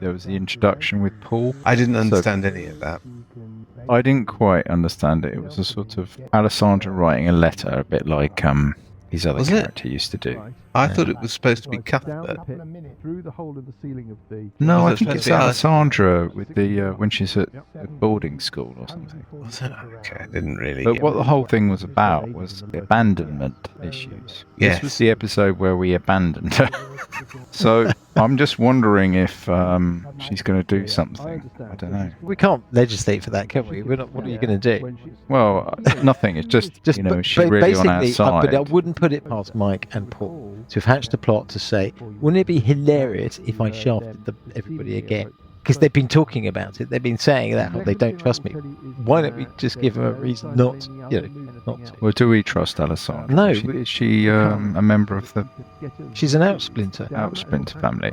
There was the introduction with Paul. I didn't understand any of that. I didn't quite understand it. It was a sort of Alessandro writing a letter, a bit like his other Was it? character used to do. I thought it was supposed to be Cuthbert. Through the hole in the ceiling of the... No, Was I it think supposed it's to be Alessandra with the when she's at boarding school or something. Was it? Okay, I didn't really But get what the it. whole thing was about was abandonment issues. Yes. This was the episode where we abandoned her. So I'm just wondering if she's going to do something. I don't know. We can't legislate for that, can we? We're not, what are you going to do? Well, nothing. It's just you know, she's really on our side. But I wouldn't put it past Mike and Paul to have hatched a plot to say, wouldn't it be hilarious if I shafted everybody again? Because they've been talking about it. They've been saying that they don't trust me. Why don't we just give them a reason not to? Well, do we trust Alessandra? No, Is she a member of the She's an outsplinter. Outsplinter family?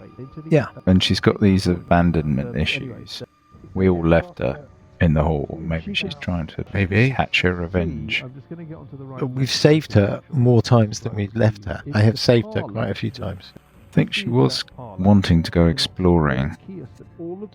Yeah. And she's got these abandonment issues. We all left her in the hall. Maybe she's trying to hatch her revenge. We've saved her more times than we've left her. I have saved her quite a few times. I think she was wanting to go exploring.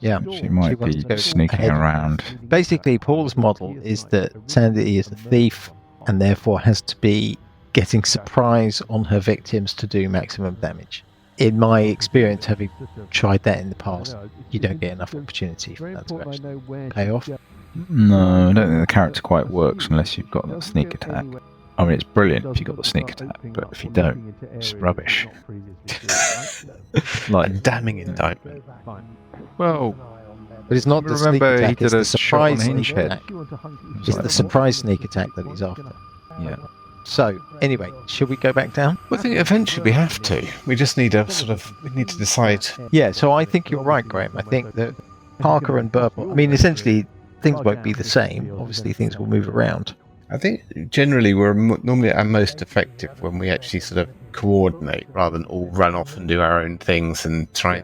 Yeah. She might wants be to go sneaking ahead. around. Basically, Paul's model is that Sandy is a thief and therefore has to be getting surprise on her victims to do maximum damage. In my experience, having tried that in the past, you don't get enough opportunity for that to actually pay off. No, I don't think the character quite works unless you've got that sneak attack. I mean, it's brilliant if you've got the sneak attack, but if you don't, it's rubbish. Like a damning indictment. Well, But it's not the sneak remember he attack, it's did the a shot on surprise sneak Hingehead. attack. It's the surprise sneak attack that he's after. Yeah. So, anyway, should we go back down? Well, I think eventually we have to. We just need to decide. Yeah, so I think you're right, Graham. I think that Parker and Burple, I mean, essentially, things won't be the same. Obviously, things will move around. I think generally we're normally at our most effective when we actually sort of coordinate rather than all run off and do our own things and try,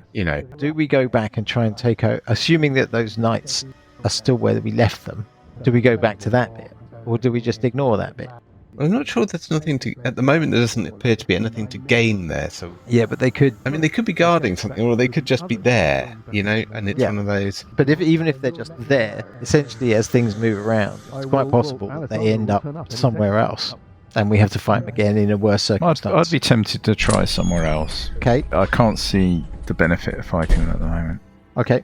Do we go back and try and take out, assuming that those knights are still where we left them, do we go back to that bit? Or do we just ignore that bit? I'm not sure there's nothing to, at the moment there doesn't appear to be anything to gain there, so... Yeah, but they could... I mean, they could be guarding something, or they could just be there, and it's one of those... But even if they're just there, essentially as things move around, it's quite possible that they end up somewhere else. And we have to fight them again in a worse circumstance. I'd be tempted to try somewhere else. Okay. I can't see the benefit of fighting them at the moment. Okay.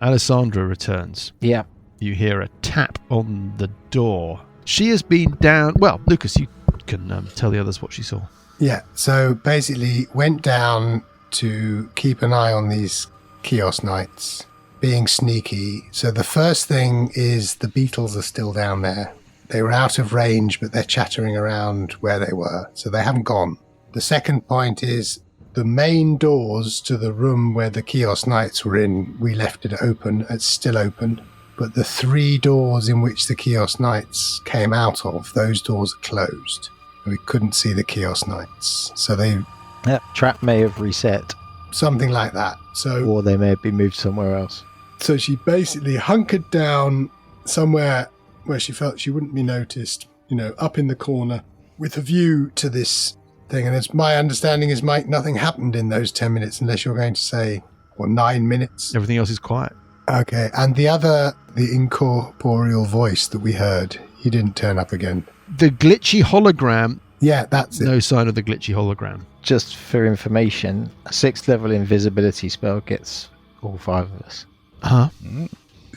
Alessandra returns. Yeah. You hear a tap on the door. She has been down... Well, Lucas, you can tell the others what she saw. Yeah, so basically went down to keep an eye on these Kyuss knights, being sneaky. So the first thing is the Beetles are still down there. They were out of range, but they're chattering around where they were, so they haven't gone. The second point is the main doors to the room where the Kyuss knights were in, we left it open. It's still open. But the 3 doors in which the Kyuss knights came out of, those doors are closed. We couldn't see the Kyuss knights. So Trap may have reset. Something like that. Or they may have been moved somewhere else. So she basically hunkered down somewhere where she felt she wouldn't be noticed, up in the corner with a view to this thing. And it's my understanding is, Mike, nothing happened in those 10 minutes unless you're going to say, 9 minutes. Everything else is quiet. Okay, and the incorporeal voice that we heard, he didn't turn up again. The glitchy hologram. Yeah, that's it. No sign of the glitchy hologram. Just for information, a 6th level invisibility spell gets all 5 of us. Huh?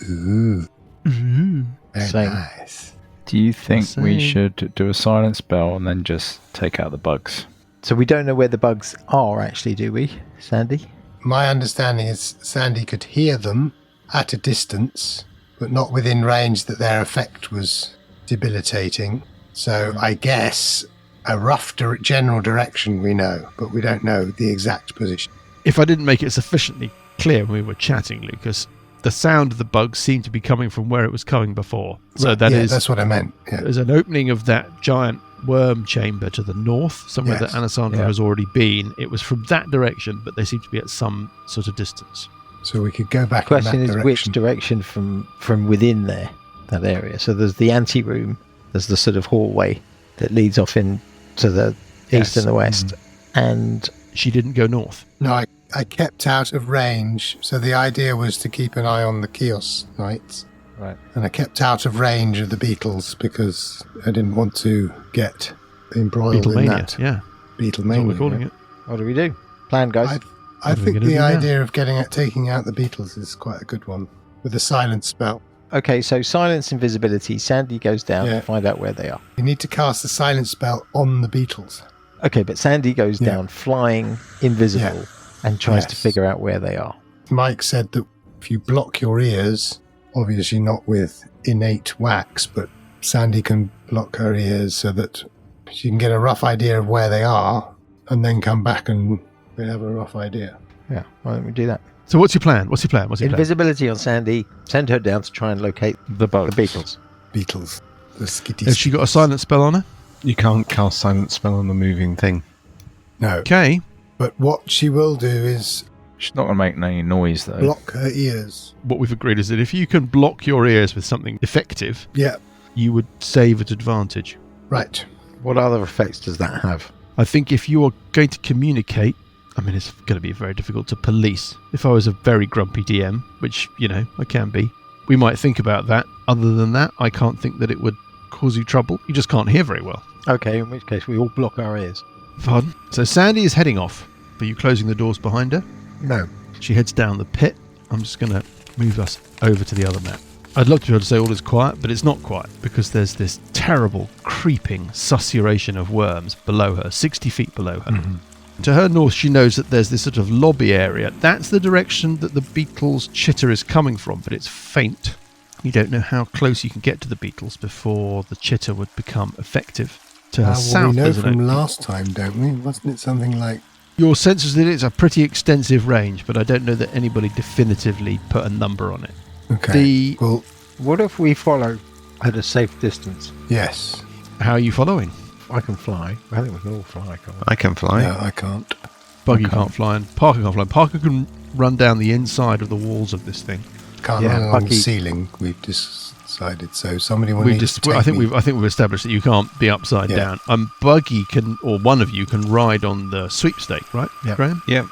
Ooh. Mm-hmm. Very Same. nice. Do you think we Same. should do a silent spell and then just take out the bugs? So we don't know where the bugs are, actually, do we, Sandy? My understanding is Sandy could hear them at a distance, but not within range that their effect was debilitating. So I guess a rough general direction we know, but we don't know the exact position. If I didn't make it sufficiently clear when we were chatting, Lucas, the sound of the bugs seemed to be coming from where it was coming before. So Right, that's what I meant. Yeah. There's an opening of that giant worm chamber to the north, somewhere Yes. that Alessandra Yeah. has already been. It was from that direction, but they seem to be at some sort of distance. So we could go back The question in is that which direction. direction from within there, that area. So there's the anteroom, there's the sort of hallway that leads off into the Yes. east and the west, and She didn't go north. No, I kept out of range. So the idea was to keep an eye on the Kyuss knights. Right. And I kept out of range of the Beetles because I didn't want to get embroiled in Beetlemania, that. yeah. Beetlemania. That's what we're calling it. what do we do? Plan, guys. I What are we think gonna the do now? idea of taking out the Beetles is quite a good one with a silent spell. Okay, so silence invisibility. Sandy goes down Yeah. to find out where they are. You need to cast the silent spell on the Beetles. Okay, but Sandy goes Yeah. down flying invisible and tries to Yes. figure out where they are. Mike said that if you block your ears, obviously not with innate wax, but Sandy can block her ears so that she can get a rough idea of where they are and then come back and we'll have a rough idea. Yeah, why don't we do that? So what's your plan? What's your plan? Invisibility on Sandy. Send her down to try and locate The bugs. the Beetles. Beetles. The skitty. Has she got a silent spell on her? You can't cast silent spell on the moving thing. No. Okay. But what she will do is She's not going to make any noise, though. block her ears. What we've agreed is that if you can block your ears with something effective, Yeah, you would save at advantage. right. What other effects does that have? I think if you are going to communicate, I mean, it's going to be very difficult to police. If I was a very grumpy DM, which, I can be, we might think about that. Other than that, I can't think that it would cause you trouble. You just can't hear very well. Okay, in which case we all block our ears. Pardon? So Sandy is heading off. Are you closing the doors behind her? No. She heads down the pit. I'm just going to move us over to the other map. I'd love to be able to say all is quiet, but it's not quiet because there's this terrible, creeping susurration of worms below her, 60 feet below her. Mm-hmm. To her north, she knows that there's this sort of lobby area. That's the direction that the Beetles' chitter is coming from, but it's faint. You don't know how close you can get to the Beetles before the chitter would become effective. To her south, we know there's an from opening. last time, don't we? Wasn't it something like... Your sense is that it's a pretty extensive range, but I don't know that anybody definitively put a number on it. Okay. Well, what if we follow at a safe distance? yes. How are you following? I can fly. I think we can all fly, can't we? I can fly. No, I can't. Buggie can't fly, and Parker can't fly. Parker can run down the inside of the walls of this thing. Can't Yeah, run along the Buggy- ceiling. We've decided. So somebody will We need just, to take I think me. we've established that you can't be upside Yeah. down. Buggy can, or one of you can ride on the sweepstake, right, Yeah. Graham? Yeah.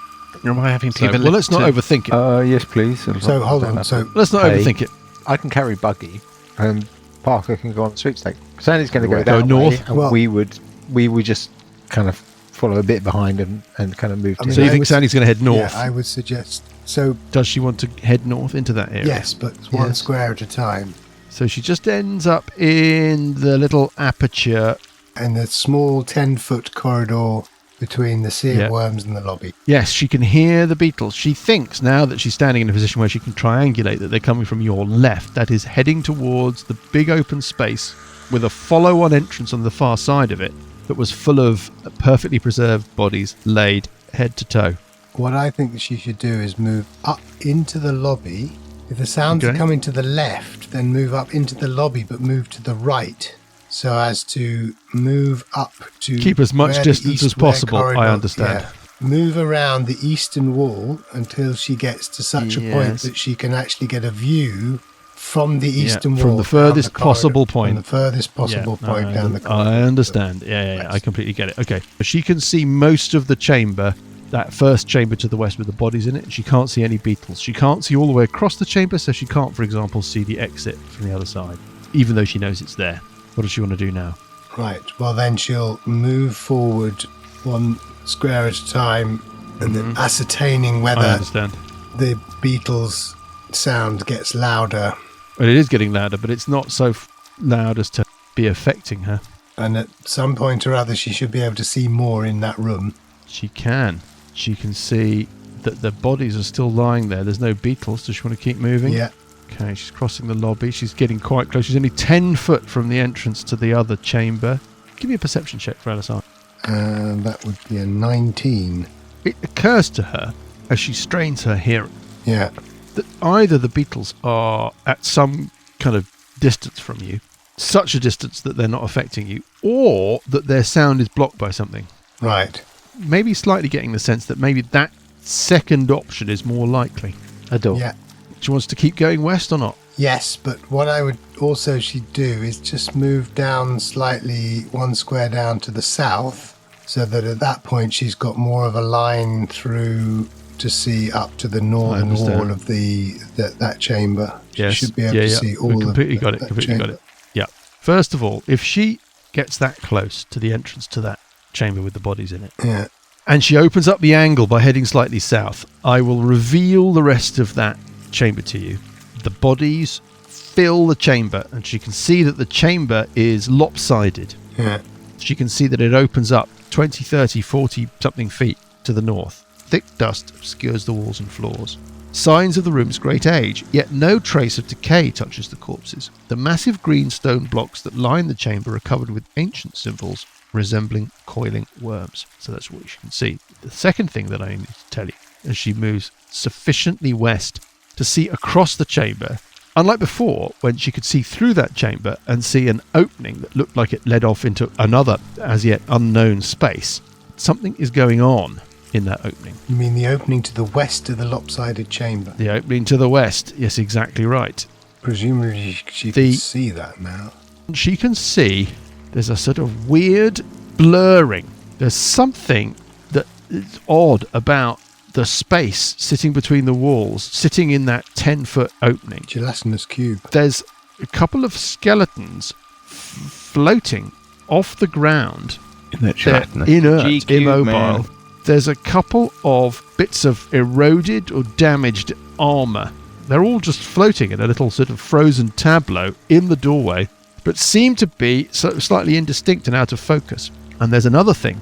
Am I having to So, give a well, let's not lift overthink it. Yes, please. So hold on. So Let's not Hey. overthink it. I can carry Buggy, and Parker can go on the sweepstake. Sandy's going to go Go that north. way, and Well- we would just kind of follow a bit behind and kind of move. I to mean, So you I think would- Sandy's going to head north? Yeah, I would suggest. So Does she want to head north into that area? yes, but one Yes. square at a time. So she just ends up in the little aperture. And the small 10-foot corridor between the sea Yeah. of worms and the lobby. Yes, she can hear the Beetles. She thinks now that she's standing in a position where she can triangulate that they're coming from your left. That is heading towards the big open space with a follow-on entrance on the far side of it that was full of perfectly preserved bodies laid head to toe. What I think that she should do is move up into the lobby. If the sounds Okay. are coming to the left, then move up into the lobby, but move to the right, so as to move up to Keep as much where the distance as where possible, I understand. Move around the eastern wall until she gets to such a point Yes. that she can actually get a view from the eastern wall, from the down furthest corridor, possible point. from the furthest possible Yeah, point down the corridor. I understand. Yeah, I West. completely get it. Okay. She can see most of the chamber, that first chamber to the west with the bodies in it. She can't see any Beetles. She can't see all the way across the chamber, so she can't, for example, see the exit from the other side, even though she knows it's there. What does she want to do now? Right. Well, then she'll move forward one square at a time, and then ascertaining I whether understand. the Beatles sound gets louder. Well, it is getting louder, but it's not so loud as to be affecting her. And at some point or other, she should be able to see more in that room. She can. She can see that the bodies are still lying there. There's no Beetles. Does she want to keep moving? Yeah. Okay, she's crossing the lobby. She's getting quite close. She's only 10 foot from the entrance to the other chamber. Give me a perception check for Alessandra. And that would be a 19. It occurs to her, as she strains her hearing, Yeah. that either the Beetles are at some kind of distance from you, such a distance that they're not affecting you, or that their sound is blocked by something. Right. Maybe slightly getting the sense that maybe that second option is more likely. a door. Yeah. She wants to keep going west or not? Yes, but what I would also she'd do is just move down slightly, one square down to the south, so that at that point she's got more of a line through to see up to the northern understand. wall of that chamber. Yes. She should be able to see all We completely of got it. that Completely got chamber. it. Yeah. First of all, if she gets that close to the entrance to that chamber with the bodies in it, Yeah. and she opens up the angle by heading slightly south, I will reveal the rest of that chamber to you. The bodies fill the chamber, and she can see that the chamber is lopsided. Yeah. She can see that it opens up 20, 30, 40 something feet to the north. Thick dust obscures the walls and floors. Signs of the room's great age, yet no trace of decay touches the corpses. The massive green stone blocks that line the chamber are covered with ancient symbols resembling coiling worms. So that's what you can see. The second thing that I need to tell you, as she moves sufficiently west to see across the chamber, unlike before when she could see through that chamber and see an opening that looked like it led off into another as yet unknown space, something is going on in that opening. You mean the opening to the west of the lopsided chamber? The opening to the west, yes, exactly right. Presumably she The- can see that now. She can see there's a sort of weird blurring. There's something that is odd about the space sitting between the walls, sitting in that 10-foot opening. Gelatinous cube. There's a couple of skeletons floating off the ground. In their They're chat. inert, GQ, immobile. man. There's a couple of bits of eroded or damaged armour. They're all just floating in a little sort of frozen tableau in the doorway, but seem to be slightly indistinct and out of focus. And there's another thing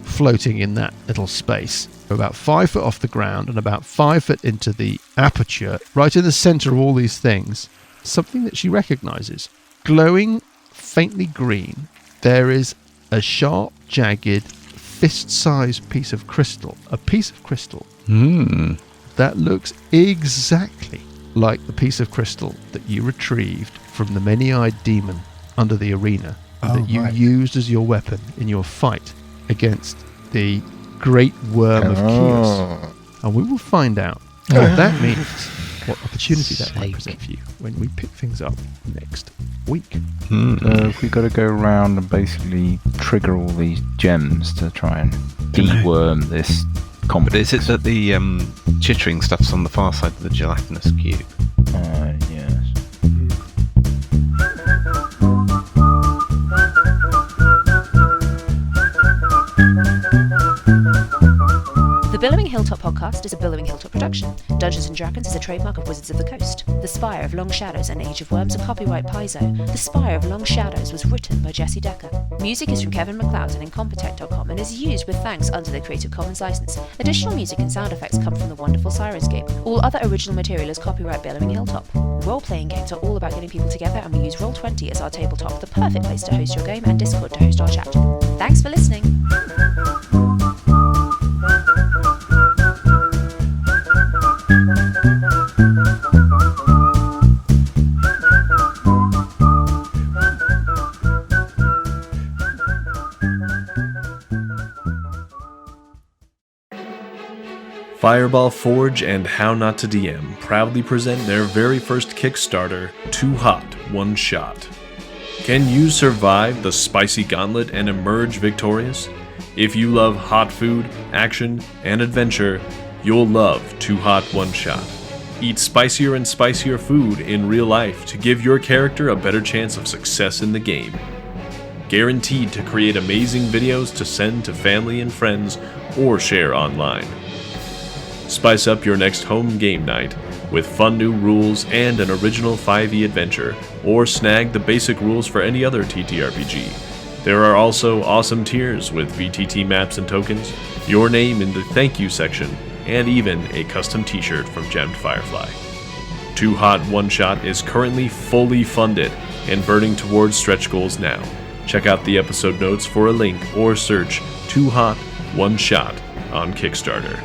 floating in that little space, about 5 foot off the ground and about 5 foot into the aperture, right in the centre of all these things, something that she recognises. Glowing faintly green, there is a sharp, jagged, fist-sized piece of crystal. A piece of crystal that looks exactly like the piece of crystal that you retrieved from the many-eyed demon under the arena that you used as your weapon in your fight against the great worm of Kyuss. And we will find out what that means, what opportunity that might present for you when we pick things up next week. We've got to go around and basically trigger all these gems to try and deworm this complex. But is it that the chittering stuff's on the far side of the gelatinous cube? Yes. The Billowing Hilltop podcast is a Billowing Hilltop production. Dungeons & Dragons is a trademark of Wizards of the Coast. The Spire of Long Shadows and Age of Worms are copyright Paizo. The Spire of Long Shadows was written by Jesse Decker. Music is from Kevin MacLeod and Incompetech.com and is used with thanks under the Creative Commons license. Additional music and sound effects come from the wonderful Sirenscape. All other original material is copyright Billowing Hilltop. Role-playing games are all about getting people together, and we use Roll20 as our tabletop, the perfect place to host your game, and Discord to host our chat. Thanks for listening. Fireball Forge and How Not to DM proudly present their very first Kickstarter, Too Hot, One Shot. Can you survive the spicy gauntlet and emerge victorious? If you love hot food, action, and adventure, you'll love Too Hot, One Shot. Eat spicier and spicier food in real life to give your character a better chance of success in the game. Guaranteed to create amazing videos to send to family and friends or share online. Spice up your next home game night with fun new rules and an original 5e adventure, or snag the basic rules for any other TTRPG. There are also awesome tiers with VTT maps and tokens, your name in the thank you section, and even a custom t-shirt from Gemmed Firefly. Too Hot One Shot is currently fully funded and burning towards stretch goals now. Check out the episode notes for a link or search Too Hot One Shot on Kickstarter.